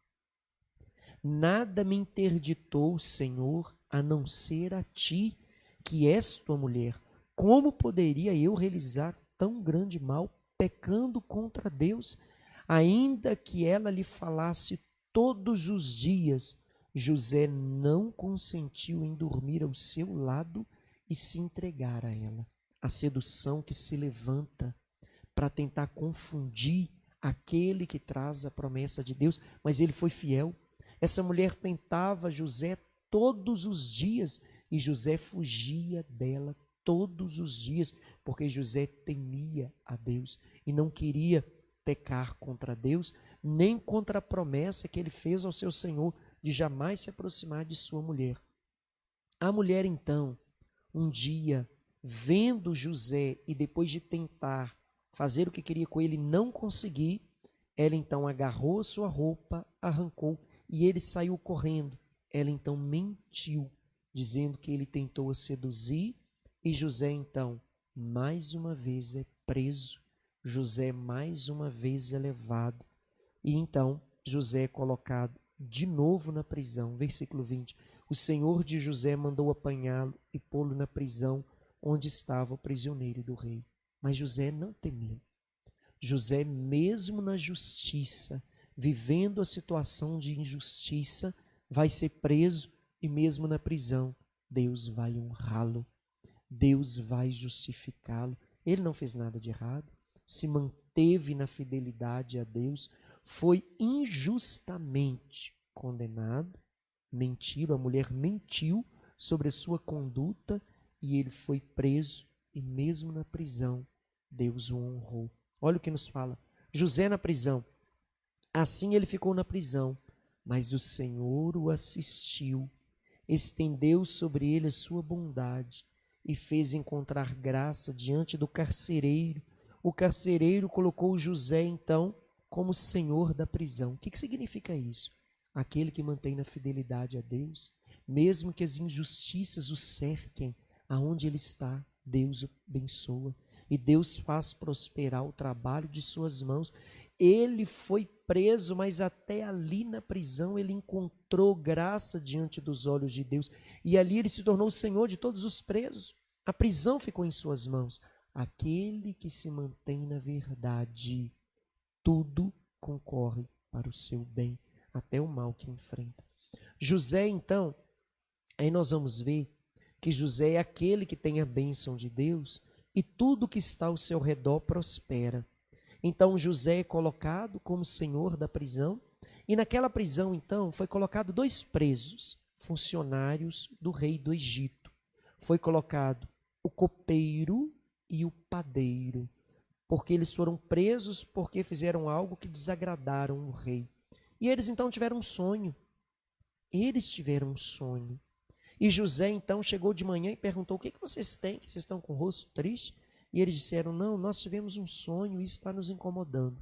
nada me interditou, Senhor, a não ser a ti, que és tua mulher. Como poderia eu realizar tão grande mal, pecando contra Deus? Ainda que ela lhe falasse todos os dias, José não consentiu em dormir ao seu lado e se entregar a ela. A sedução que se levanta para tentar confundir aquele que traz a promessa de Deus, mas ele foi fiel. Essa mulher tentava José todos os dias e José fugia dela todos os dias, porque José temia a Deus e não queria pecar contra Deus, nem contra a promessa que ele fez ao seu Senhor de jamais se aproximar de sua mulher. A mulher, então, um dia, vendo José e depois de tentar fazer o que queria com ele, não conseguir, ela então agarrou sua roupa, arrancou e ele saiu correndo. Ela então mentiu, dizendo que ele tentou a seduzir e José então, mais uma vez é preso. José mais uma vez é levado. E então José é colocado de novo na prisão. Versículo 20. O senhor de José mandou apanhá-lo e pô-lo na prisão onde estava o prisioneiro do rei. Mas José não temeu. José, mesmo na justiça, vivendo a situação de injustiça, vai ser preso e mesmo na prisão, Deus vai honrá-lo. Deus vai justificá-lo. Ele não fez nada de errado, se manteve na fidelidade a Deus, foi injustamente condenado, mentiu, a mulher mentiu sobre a sua conduta e ele foi preso e mesmo na prisão, Deus o honrou. Olha o que nos fala, José na prisão. Assim ele ficou na prisão, mas o Senhor o assistiu, estendeu sobre ele a sua bondade e fez encontrar graça diante do carcereiro. O carcereiro colocou José, então, como senhor da prisão. O que significa isso? Aquele que mantém na fidelidade a Deus, mesmo que as injustiças o cerquem, aonde ele está, Deus o abençoa. E Deus faz prosperar o trabalho de suas mãos. Ele foi preso, mas até ali na prisão ele encontrou graça diante dos olhos de Deus. E ali ele se tornou o senhor de todos os presos. A prisão ficou em suas mãos. Aquele que se mantém na verdade, tudo concorre para o seu bem, até o mal que enfrenta. José, então, aí nós vamos ver que José é aquele que tem a bênção de Deus e tudo que está ao seu redor prospera. Então José é colocado como senhor da prisão e naquela prisão, então, foi colocado 2 presos, funcionários do rei do Egito. Foi colocado o copeiro e o padeiro, porque eles foram presos porque fizeram algo que desagradaram o rei. E eles então tiveram um sonho. Eles tiveram um sonho. E José então chegou de manhã e perguntou: o que vocês têm? Que vocês estão com o rosto triste? E eles disseram: não, nós tivemos um sonho e isso está nos incomodando.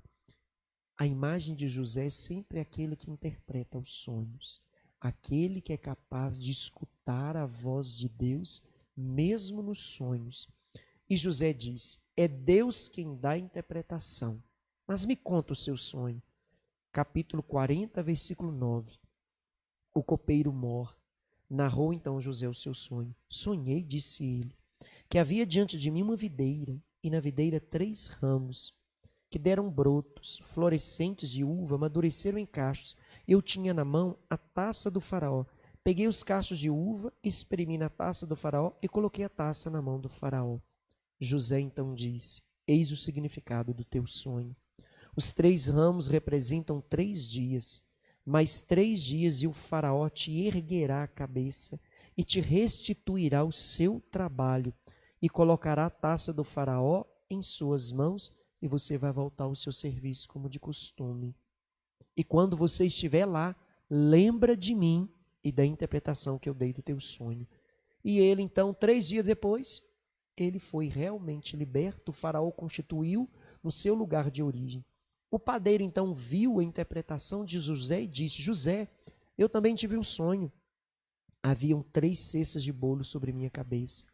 A imagem de José é sempre aquele que interpreta os sonhos, aquele que é capaz de escutar a voz de Deus mesmo nos sonhos. E José disse: é Deus quem dá a interpretação, mas me conta o seu sonho. Capítulo 40, versículo 9. O copeiro mor. Narrou então José o seu sonho. Sonhei, disse ele, que havia diante de mim uma videira, e na videira 3 ramos, que deram brotos, florescentes de uva, amadureceram em cachos. Eu tinha na mão a taça do faraó. Peguei os cachos de uva, espremi na taça do faraó e coloquei a taça na mão do faraó. José então disse: eis o significado do teu sonho. Os 3 ramos representam 3 dias, mais 3 dias e o faraó te erguerá a cabeça e te restituirá o seu trabalho e colocará a taça do faraó em suas mãos e você vai voltar ao seu serviço como de costume. E quando você estiver lá, lembra de mim e da interpretação que eu dei do teu sonho. E ele então, 3 dias depois, ele foi realmente liberto. O faraó constituiu no seu lugar de origem. O padeiro então viu a interpretação de José e disse: José, eu também tive um sonho. Haviam 3 cestas de bolo sobre minha cabeça.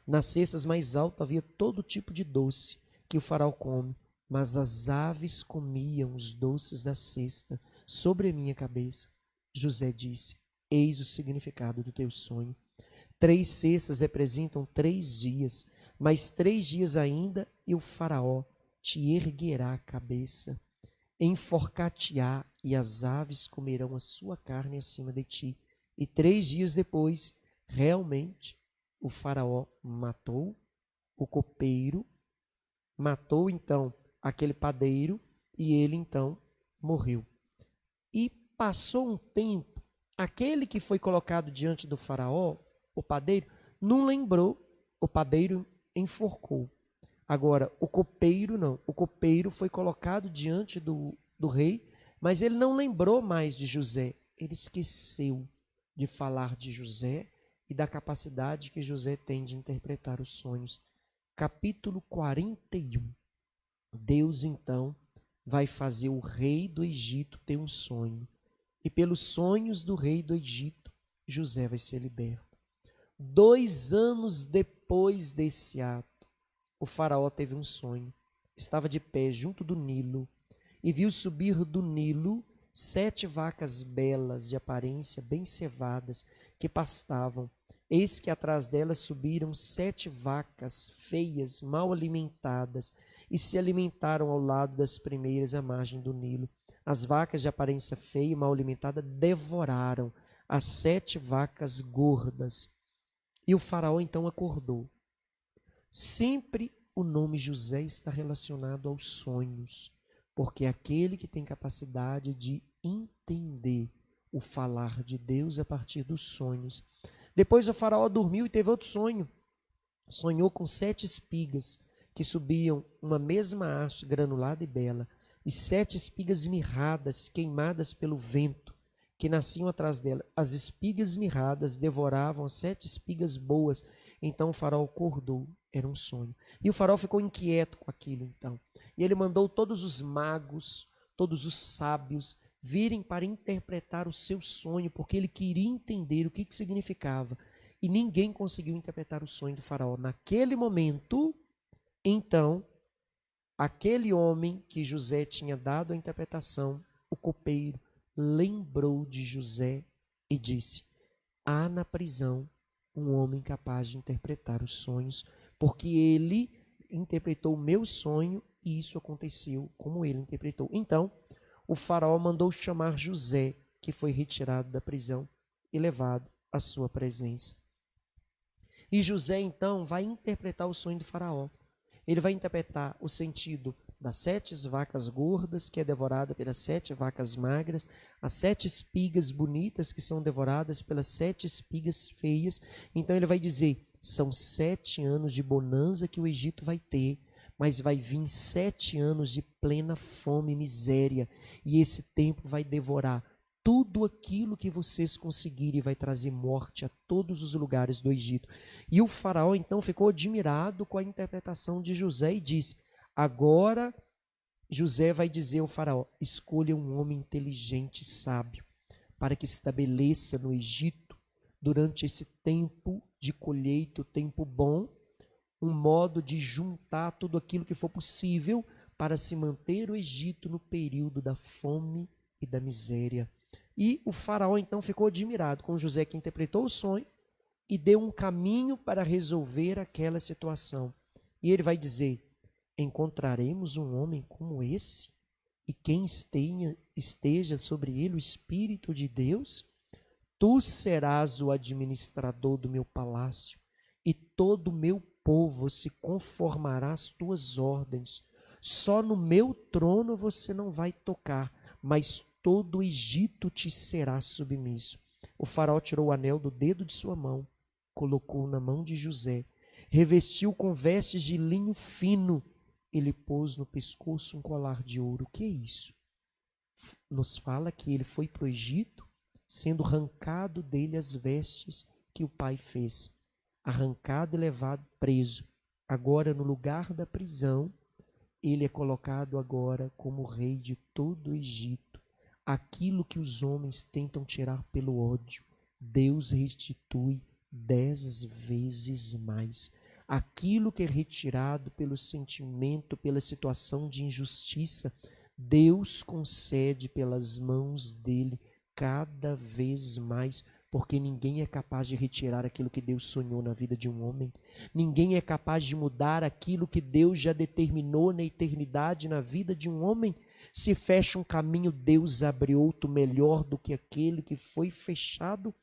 Nas cestas mais altas havia todo tipo de doce que o faraó come, mas as aves comiam os doces da cesta sobre a minha cabeça. José disse: eis o significado do teu sonho. 3 cestas representam 3 dias, mais 3 dias ainda e o faraó te erguerá a cabeça, enforcar-te-á e as aves comerão a sua carne acima de ti. E 3 dias depois, realmente, o faraó matou o copeiro, matou então aquele padeiro e ele então morreu. E passou um tempo, aquele que foi colocado diante do faraó, o padeiro, não lembrou, o padeiro enforcou. Agora, o copeiro não, o copeiro foi colocado diante do rei, mas ele não lembrou mais de José, ele esqueceu de falar de José e da capacidade que José tem de interpretar os sonhos. Capítulo 41. Deus então vai fazer o rei do Egito ter um sonho. E pelos sonhos do rei do Egito, José vai ser liberto. 2 anos depois desse ato, o faraó teve um sonho. Estava de pé junto do Nilo e viu subir do Nilo 7 vacas belas de aparência, bem cevadas, que pastavam. Eis que atrás delas subiram 7 vacas feias, mal alimentadas, e se alimentaram ao lado das primeiras à margem do Nilo. As vacas de aparência feia e mal alimentada devoraram as 7 vacas gordas. E o faraó então acordou. Sempre o nome José está relacionado aos sonhos, porque é aquele que tem capacidade de entender o falar de Deus a partir dos sonhos. Depois o faraó dormiu e teve outro sonho. Sonhou com 7 espigas que subiam uma mesma haste granulada e bela, e 7 espigas mirradas, queimadas pelo vento, que nasciam atrás dela. As espigas mirradas devoravam as 7 espigas boas. Então o faraó acordou, era um sonho. E o faraó ficou inquieto com aquilo então. E ele mandou todos os magos, todos os sábios, virem para interpretar o seu sonho, porque ele queria entender o que significava. E ninguém conseguiu interpretar o sonho do faraó. Naquele momento, então, aquele homem que José tinha dado a interpretação, o copeiro, lembrou de José e disse: há na prisão um homem capaz de interpretar os sonhos, porque ele interpretou o meu sonho e isso aconteceu como ele interpretou. Então, o faraó mandou chamar José, que foi retirado da prisão e levado à sua presença. E José, então, vai interpretar o sonho do faraó. Ele vai interpretar o sentido das 7 vacas gordas, que é devorada pelas 7 vacas magras, as 7 espigas bonitas, que são devoradas pelas 7 espigas feias. Então ele vai dizer, são 7 anos de bonança que o Egito vai ter, mas vai vir 7 anos de plena fome e miséria, e esse tempo vai devorar tudo aquilo que vocês conseguirem, vai trazer morte a todos os lugares do Egito. E o faraó então ficou admirado com a interpretação de José e disse, agora José vai dizer ao faraó, escolha um homem inteligente e sábio, para que se estabeleça no Egito, durante esse tempo de colheita, o tempo bom, um modo de juntar tudo aquilo que for possível para se manter o Egito no período da fome e da miséria. E o faraó então ficou admirado com José, que interpretou o sonho e deu um caminho para resolver aquela situação. E ele vai dizer, encontraremos um homem como esse? E quem esteja sobre ele o Espírito de Deus? Tu serás o administrador do meu palácio, e todo o meu povo se conformará às tuas ordens. Só no meu trono você não vai tocar, mas todo o Egito te será submisso. O faraó tirou o anel do dedo de sua mão, colocou na mão de José, revestiu com vestes de linho fino, ele pôs no pescoço um colar de ouro. O que é isso? Nos fala que ele foi para o Egito, sendo arrancado dele as vestes que o pai fez, arrancado e levado preso. Agora, no lugar da prisão, ele é colocado agora como rei de todo o Egito. Aquilo que os homens tentam tirar pelo ódio, Deus restitui 10 vezes mais. Aquilo que é retirado pelo sentimento, pela situação de injustiça, Deus concede pelas mãos dele cada vez mais, porque ninguém é capaz de retirar aquilo que Deus sonhou na vida de um homem. Ninguém é capaz de mudar aquilo que Deus já determinou na eternidade na vida de um homem. Se fecha um caminho, Deus abre outro melhor do que aquele que foi fechado.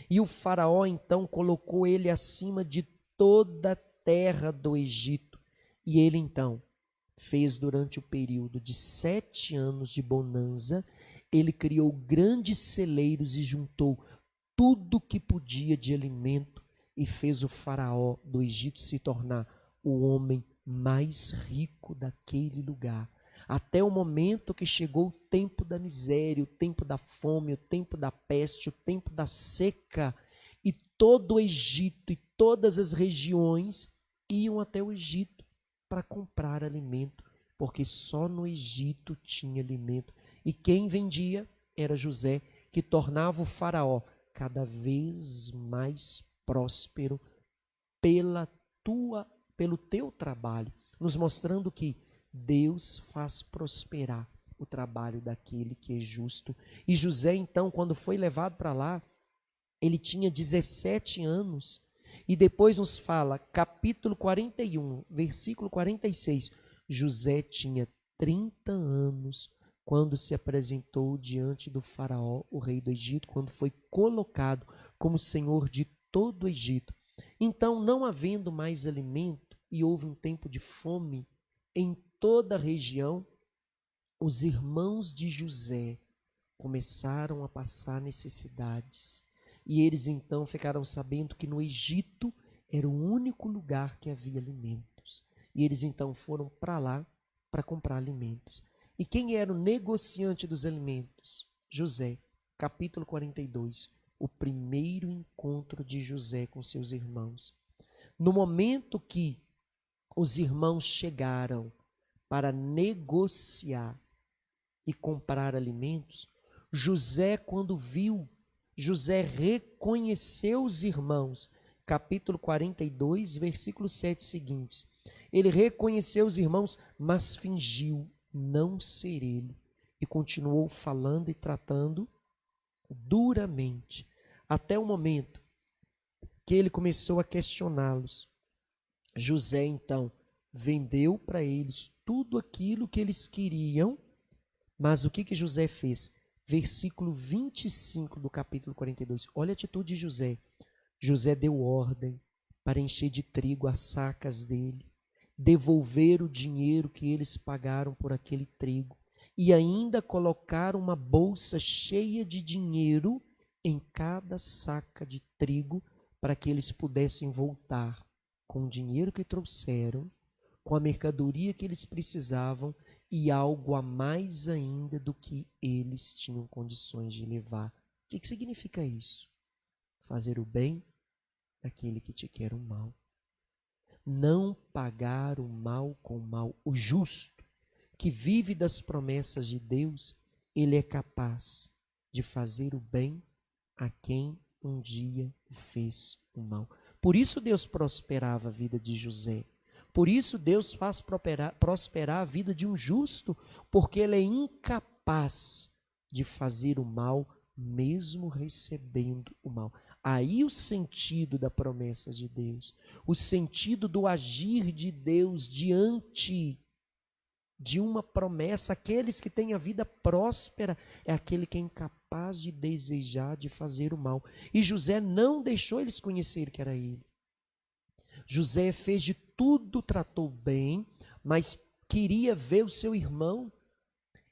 E o faraó então colocou ele acima de toda a terra do Egito. E ele então fez durante o período de 7 anos de bonança, ele criou grandes celeiros e juntou tudo que podia de alimento e fez o faraó do Egito se tornar o homem mais rico daquele lugar. Até o momento que chegou o tempo da miséria, o tempo da fome, o tempo da peste, o tempo da seca, e todo o Egito e todas as regiões iam até o Egito para comprar alimento, porque só no Egito tinha alimento. E quem vendia era José, que tornava o faraó cada vez mais próspero pelo teu trabalho, nos mostrando que Deus faz prosperar o trabalho daquele que é justo. E José, então, quando foi levado para lá, ele tinha 17 anos. E depois nos fala, capítulo 41, versículo 46, José tinha 30 anos quando se apresentou diante do faraó, o rei do Egito, quando foi colocado como senhor de todo o Egito. Então, não havendo mais alimento, e houve um tempo de fome em toda a região, os irmãos de José começaram a passar necessidades. E eles então ficaram sabendo que no Egito era o único lugar que havia alimentos. E eles então foram para lá para comprar alimentos. E quem era o negociante dos alimentos? José, capítulo 42, o primeiro encontro de José com seus irmãos. No momento que os irmãos chegaram para negociar e comprar alimentos, José, quando viu, José reconheceu os irmãos, capítulo 42, versículo 7 seguintes. Ele reconheceu os irmãos, mas fingiu não ser ele, e continuou falando e tratando duramente, até o momento que ele começou a questioná-los. José, então, vendeu para eles tudo aquilo que eles queriam, mas o que José fez? Versículo 25 do capítulo 42. Olha a atitude de José. José deu ordem para encher de trigo as sacas dele, devolver o dinheiro que eles pagaram por aquele trigo e ainda colocar uma bolsa cheia de dinheiro em cada saca de trigo para que eles pudessem voltar com o dinheiro que trouxeram, com a mercadoria que eles precisavam e algo a mais ainda do que eles tinham condições de levar. O que significa isso? Fazer o bem àquele que te quer o mal. Não pagar o mal com o mal. O justo, que vive das promessas de Deus, ele é capaz de fazer o bem a quem um dia fez o mal. Por isso Deus prosperava a vida de José. Por isso Deus faz prosperar a vida de um justo, porque ele é incapaz de fazer o mal, mesmo recebendo o mal. Aí o sentido da promessa de Deus, o sentido do agir de Deus diante de uma promessa. Aqueles que têm a vida próspera é aquele que é incapaz de desejar, de fazer o mal. E José não deixou eles conhecerem que era ele. José fez de tudo, tratou bem, mas queria ver o seu irmão.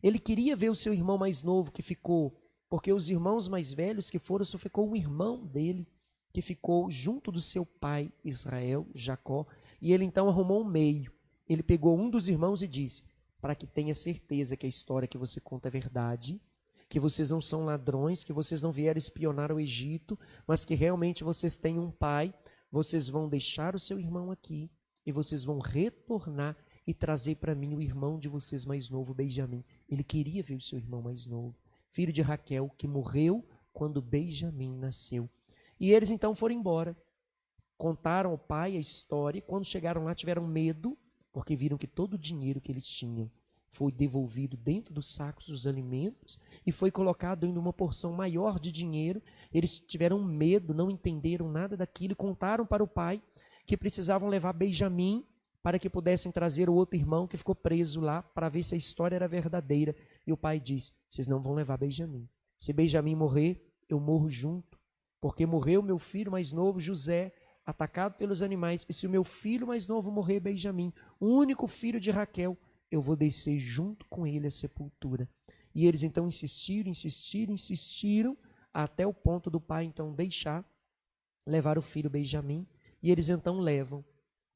Ele queria ver o seu irmão mais novo que ficou, porque os irmãos mais velhos que foram, só ficou um irmão dele, que ficou junto do seu pai Israel, Jacó, e ele então arrumou um meio. Ele pegou um dos irmãos e disse, para que tenha certeza que a história que você conta é verdade, que vocês não são ladrões, que vocês não vieram espionar o Egito, mas que realmente vocês têm um pai, vocês vão deixar o seu irmão aqui e vocês vão retornar e trazer para mim o irmão de vocês mais novo, Benjamim. Ele queria ver o seu irmão mais novo, filho de Raquel, que morreu quando Benjamim nasceu. E eles então foram embora, contaram ao pai a história, e quando chegaram lá tiveram medo, porque viram que todo o dinheiro que eles tinham foi devolvido dentro dos sacos dos alimentos e foi colocado em uma porção maior de dinheiro. Eles tiveram medo, não entenderam nada daquilo e contaram para o pai que precisavam levar Benjamim para que pudessem trazer o outro irmão que ficou preso lá para ver se a história era verdadeira. E o pai disse, vocês não vão levar Benjamim. Se Benjamim morrer, eu morro junto. porque morreu meu filho mais novo, José, atacado pelos animais, e se o meu filho mais novo morrer, Benjamim, o único filho de Raquel, eu vou descer junto com ele à sepultura. E eles então insistiram, até o ponto do pai então levar o filho Benjamim, e eles então levam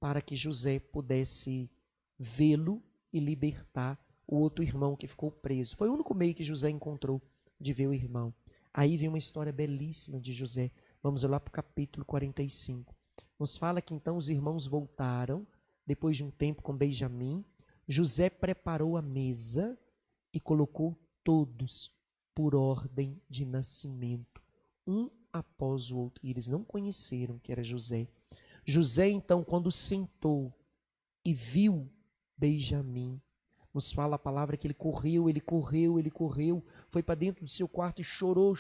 para que José pudesse vê-lo e libertar o outro irmão que ficou preso. Foi o único meio que José encontrou de ver o irmão. Aí vem uma história belíssima de José. Vamos lá para o capítulo 45. Nos fala que então os irmãos voltaram, depois de um tempo com Benjamim. José preparou a mesa e colocou todos por ordem de nascimento, um após o outro. E eles não conheceram que era José. José, então, quando sentou e viu Benjamim, nos fala a palavra que ele correu, foi para dentro do seu quarto e chorou.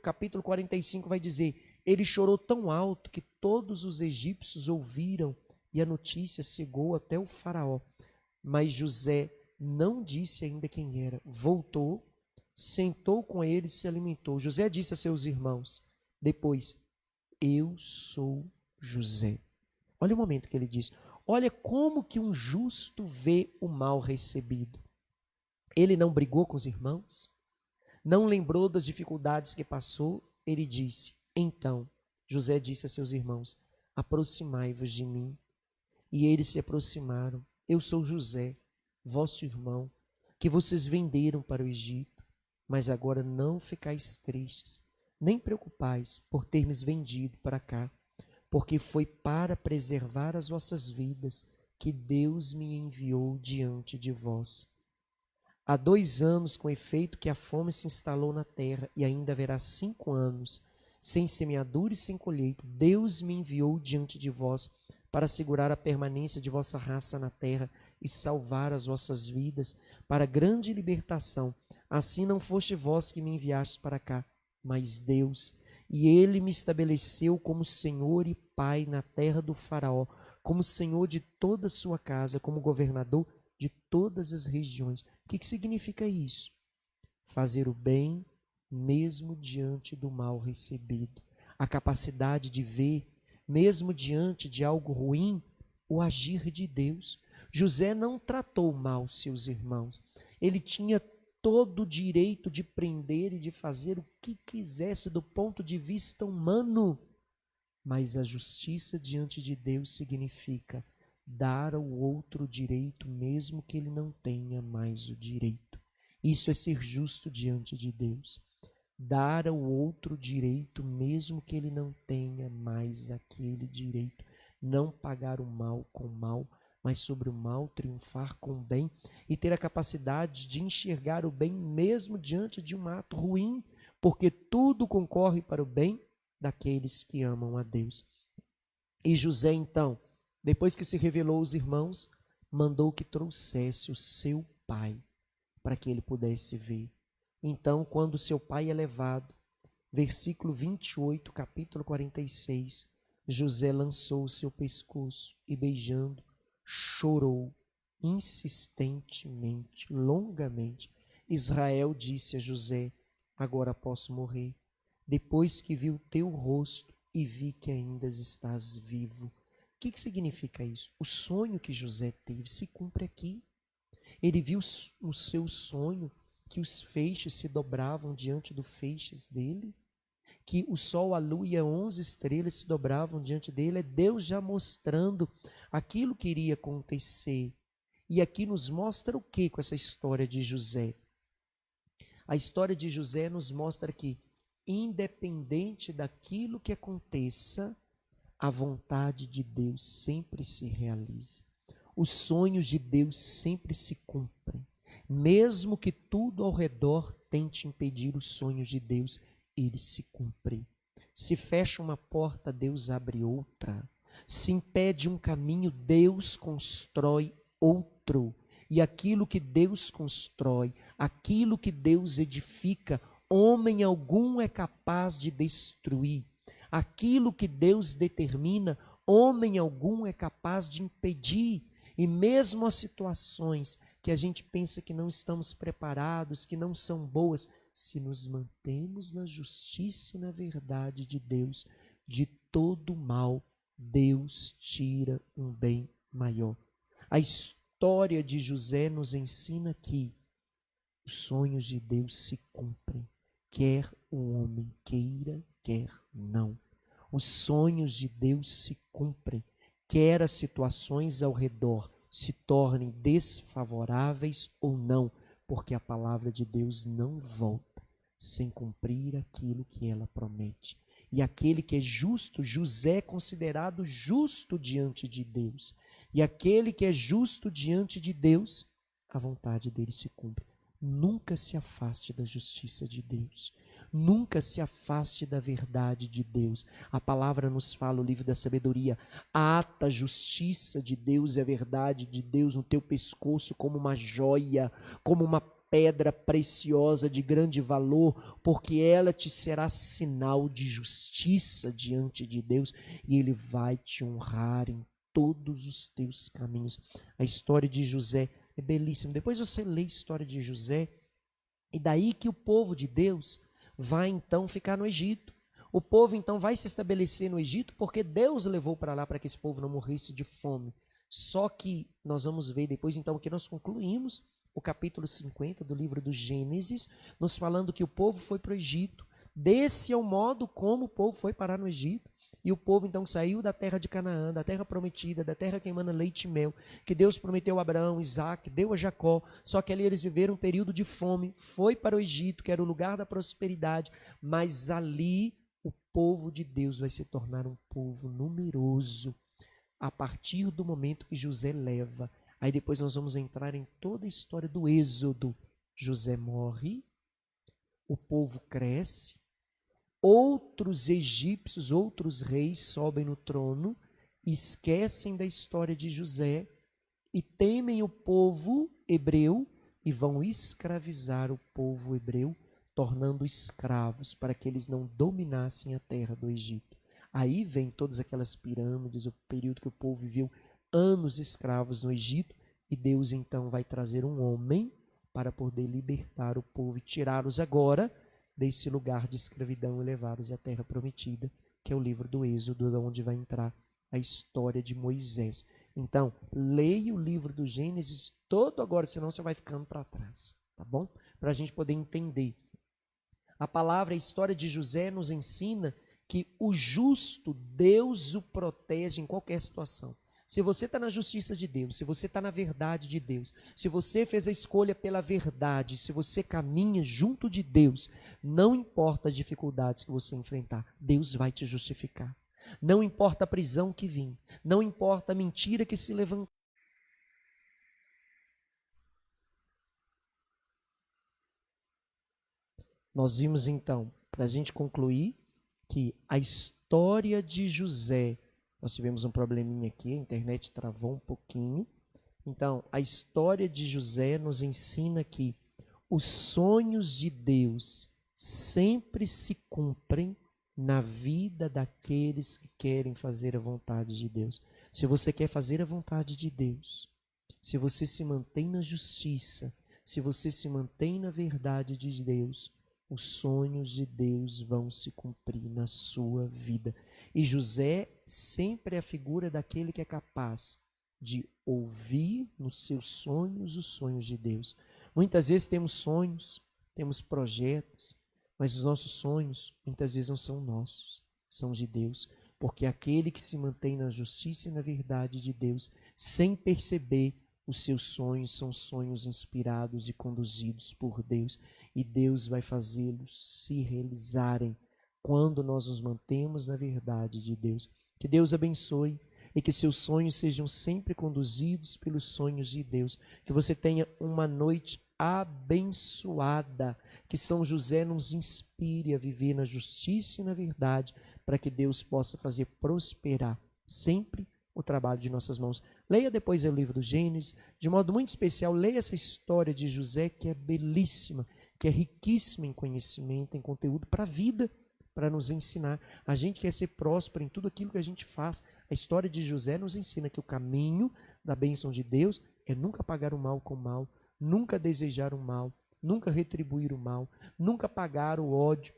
Capítulo 45 vai dizer, ele chorou tão alto que todos os egípcios ouviram e a notícia chegou até o faraó. Mas José não disse ainda quem era. Voltou, sentou com eles e se alimentou. José disse a seus irmãos, depois, eu sou José. Olha o momento que ele diz. Olha como que um justo vê o mal recebido. Ele não brigou com os irmãos, não lembrou das dificuldades que passou. Ele disse, então, José disse a seus irmãos, aproximai-vos de mim. E eles se aproximaram. Eu sou José, vosso irmão, que vocês venderam para o Egito. Mas agora não ficais tristes, nem preocupais por termos vendido para cá, porque foi para preservar as vossas vidas que Deus me enviou diante de vós. Há 2 anos, com efeito, que a fome se instalou na terra, e ainda haverá 5 anos, sem semeadura e sem colheita. Deus me enviou diante de vós para assegurar a permanência de vossa raça na terra e salvar as vossas vidas para grande libertação. Assim não foste vós que me enviastes para cá, mas Deus. E ele me estabeleceu como Senhor e Pai na terra do faraó, como Senhor de toda a sua casa, como governador de todas as regiões. O que significa isso? Fazer o bem mesmo diante do mal recebido. A capacidade de ver, mesmo diante de algo ruim, o agir de Deus. José não tratou mal seus irmãos. Ele tinha todo o direito de prender e de fazer o que quisesse do ponto de vista humano. Mas a justiça diante de Deus significa dar ao outro direito, mesmo que ele não tenha mais o direito. Isso é ser justo diante de Deus. Dar ao outro direito, mesmo que ele não tenha mais aquele direito. Não pagar o mal com o mal, mas sobre o mal triunfar com o bem e ter a capacidade de enxergar o bem mesmo diante de um ato ruim, porque tudo concorre para o bem daqueles que amam a Deus. E José, então, depois que se revelou aos irmãos, mandou que trouxesse o seu pai para que ele pudesse ver. Então, quando seu pai é levado, versículo 28, capítulo 46, José lançou o seu pescoço e, beijando, chorou insistentemente, longamente. Israel disse a José, agora posso morrer, depois que vi o teu rosto e vi que ainda estás vivo. O que significa isso? O sonho que José teve se cumpre aqui. Ele viu no seu sonho que os feixes se dobravam diante dos feixes dele, que o sol, a lua e as 11 estrelas se dobravam diante dele. É Deus já mostrando aquilo que iria acontecer. E aqui nos mostra o que com essa história de José? A história de José nos mostra que, independente daquilo que aconteça, a vontade de Deus sempre se realiza. Os sonhos de Deus sempre se cumprem. Mesmo que tudo ao redor tente impedir os sonhos de Deus, eles se cumprem. Se fecha uma porta, Deus abre outra. Se impede um caminho, Deus constrói outro. E aquilo que Deus constrói, aquilo que Deus edifica, homem algum é capaz de destruir. Aquilo que Deus determina, homem algum é capaz de impedir. E mesmo as situações que a gente pensa que não estamos preparados, que não são boas, se nos mantemos na justiça e na verdade de Deus, de todo mal, Deus tira um bem maior. A história de José nos ensina que os sonhos de Deus se cumprem, quer o homem queira, quer não. Os sonhos de Deus se cumprem, quer as situações ao redor se tornem desfavoráveis ou não, porque a palavra de Deus não volta sem cumprir aquilo que ela promete. E aquele que é justo, José é considerado justo diante de Deus. E aquele que é justo diante de Deus, a vontade dele se cumpre. Nunca se afaste da justiça de Deus. Nunca se afaste da verdade de Deus. A palavra nos fala, o livro da sabedoria, ata a justiça de Deus e a verdade de Deus no teu pescoço como uma joia, como uma pedra preciosa de grande valor, porque ela te será sinal de justiça diante de Deus e Ele vai te honrar em todos os teus caminhos. A história de José é belíssima. Depois você lê a história de José, e daí que o povo de Deus vai então ficar no Egito. O povo então vai se estabelecer no Egito porque Deus levou para lá para que esse povo não morresse de fome. Só que nós vamos ver depois então que nós concluímos o capítulo 50 do livro do Gênesis, nos falando que o povo foi para o Egito. Desse é o modo como o povo foi parar no Egito. E o povo então saiu da terra de Canaã, da terra prometida, da terra que emana leite e mel, que Deus prometeu a Abraão, Isaac, deu a Jacó, só que ali eles viveram um período de fome, foi para o Egito, que era o lugar da prosperidade, mas ali o povo de Deus vai se tornar um povo numeroso, a partir do momento que José leva. Aí depois nós vamos entrar em toda a história do Êxodo. José morre, o povo cresce, outros egípcios, outros reis sobem no trono, esquecem da história de José e temem o povo hebreu e vão escravizar o povo hebreu, tornando escravos para que eles não dominassem a terra do Egito. Aí vem todas aquelas pirâmides, o período que o povo viveu anos escravos no Egito, e Deus então vai trazer um homem para poder libertar o povo e tirá-los agora desse lugar de escravidão e levá-los à terra prometida, que é o livro do Êxodo, onde vai entrar a história de Moisés. Então, leia o livro do Gênesis todo agora, senão você vai ficando para trás, tá bom? Para a gente poder entender. A palavra, a história de José nos ensina que o justo, Deus o protege em qualquer situação. Se você está na justiça de Deus, se você está na verdade de Deus, se você fez a escolha pela verdade, se você caminha junto de Deus, não importa as dificuldades que você enfrentar, Deus vai te justificar. Não importa a prisão que vir, não importa a mentira que se levantar. Nós vimos então, para a gente concluir, que a história de José, nós tivemos um probleminha aqui, a internet travou um pouquinho. Então, a história de José nos ensina que os sonhos de Deus sempre se cumprem na vida daqueles que querem fazer a vontade de Deus. Se você quer fazer a vontade de Deus, se você se mantém na justiça, se você se mantém na verdade de Deus, os sonhos de Deus vão se cumprir na sua vida. E José sempre é a figura daquele que é capaz de ouvir nos seus sonhos os sonhos de Deus. Muitas vezes temos sonhos, temos projetos, mas os nossos sonhos muitas vezes não são nossos, são de Deus. Porque aquele que se mantém na justiça e na verdade de Deus, sem perceber, os seus sonhos são sonhos inspirados e conduzidos por Deus. E Deus vai fazê-los se realizarem quando nós nos mantemos na verdade de Deus. Que Deus abençoe e que seus sonhos sejam sempre conduzidos pelos sonhos de Deus. Que você tenha uma noite abençoada. Que São José nos inspire a viver na justiça e na verdade, para que Deus possa fazer prosperar sempre o trabalho de nossas mãos. Leia depois o livro do Gênesis, de modo muito especial, leia essa história de José, que é belíssima, que é riquíssima em conhecimento, em conteúdo para a vida, para nos ensinar. A gente quer ser próspero em tudo aquilo que a gente faz. A história de José nos ensina que o caminho da bênção de Deus é nunca pagar o mal com o mal, nunca desejar o mal, nunca retribuir o mal, nunca pagar o ódio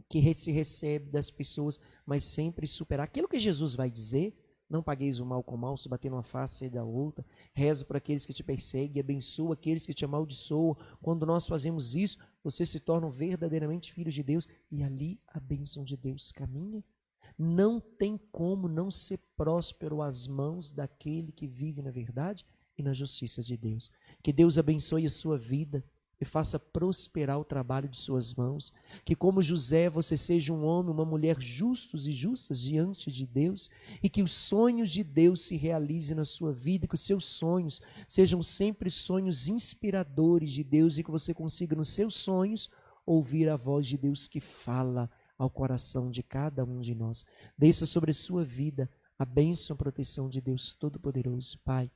que se recebe das pessoas, mas sempre superar. Aquilo que Jesus vai dizer, não pagueis o mal com o mal, se bater numa face e da outra, reza por aqueles que te perseguem, abençoa aqueles que te amaldiçoam. Quando nós fazemos isso, você se torna verdadeiramente filho de Deus e ali a bênção de Deus caminha. Não tem como não ser próspero às mãos daquele que vive na verdade e na justiça de Deus. Que Deus abençoe a sua vida e faça prosperar o trabalho de suas mãos. Que como José você seja um homem, uma mulher justos e justas diante de Deus e que os sonhos de Deus se realizem na sua vida, que os seus sonhos sejam sempre sonhos inspiradores de Deus e que você consiga nos seus sonhos ouvir a voz de Deus que fala ao coração de cada um de nós. Desça sobre a sua vida a bênção e a proteção de Deus Todo-Poderoso, Pai,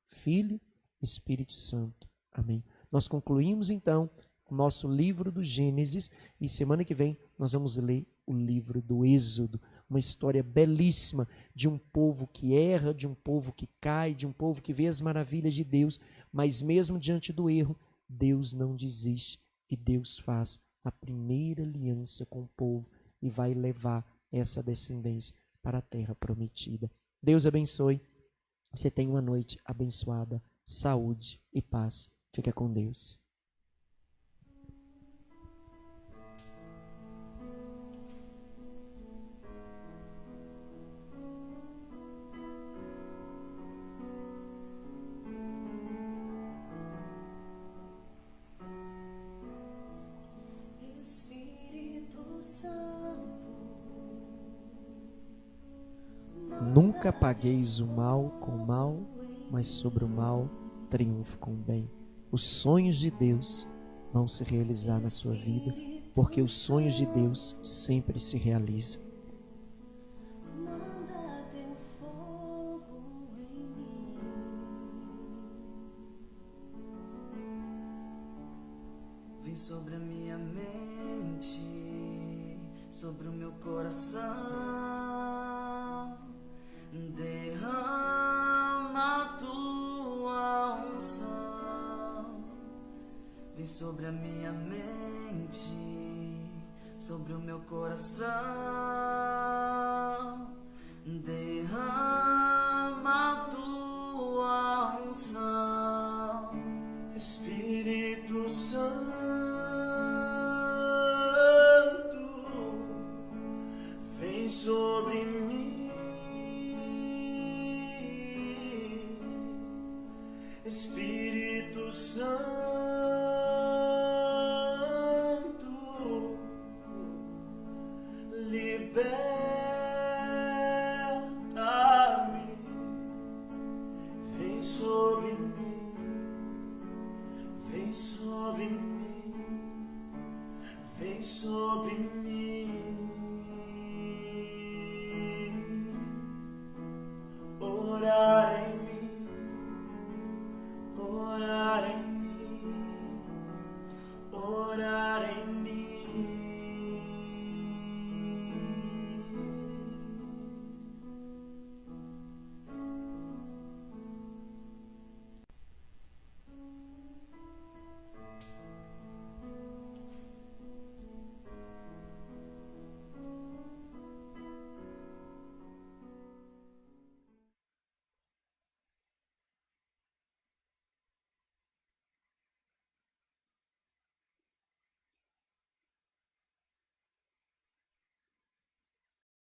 Filho, Espírito Santo. Amém. Nós concluímos então o nosso livro do Gênesis e semana que vem nós vamos ler o livro do Êxodo, uma história belíssima de um povo que erra, de um povo que cai, de um povo que vê as maravilhas de Deus, mas mesmo diante do erro, Deus não desiste e Deus faz a primeira aliança com o povo e vai levar essa descendência para a terra prometida. Deus abençoe. Você tenha uma noite abençoada, saúde e paz. Fica com Deus. Espírito Santo, Nunca pagueis o mal com o mal, mas sobre o mal triunfe com o bem. Os sonhos de Deus vão se realizar na sua vida, porque os sonhos de Deus sempre se realizam. manda teu fogo em mim. Vem sobre a minha mente, sobre o meu coração, derrama a tua unção. Vem sobre a minha mente, sobre o meu coração, derrama a tua unção. Espírito Santo, vem sobre mim. Espírito Santo, liberta-me. Vem sobre mim, vem sobre mim, vem sobre mim.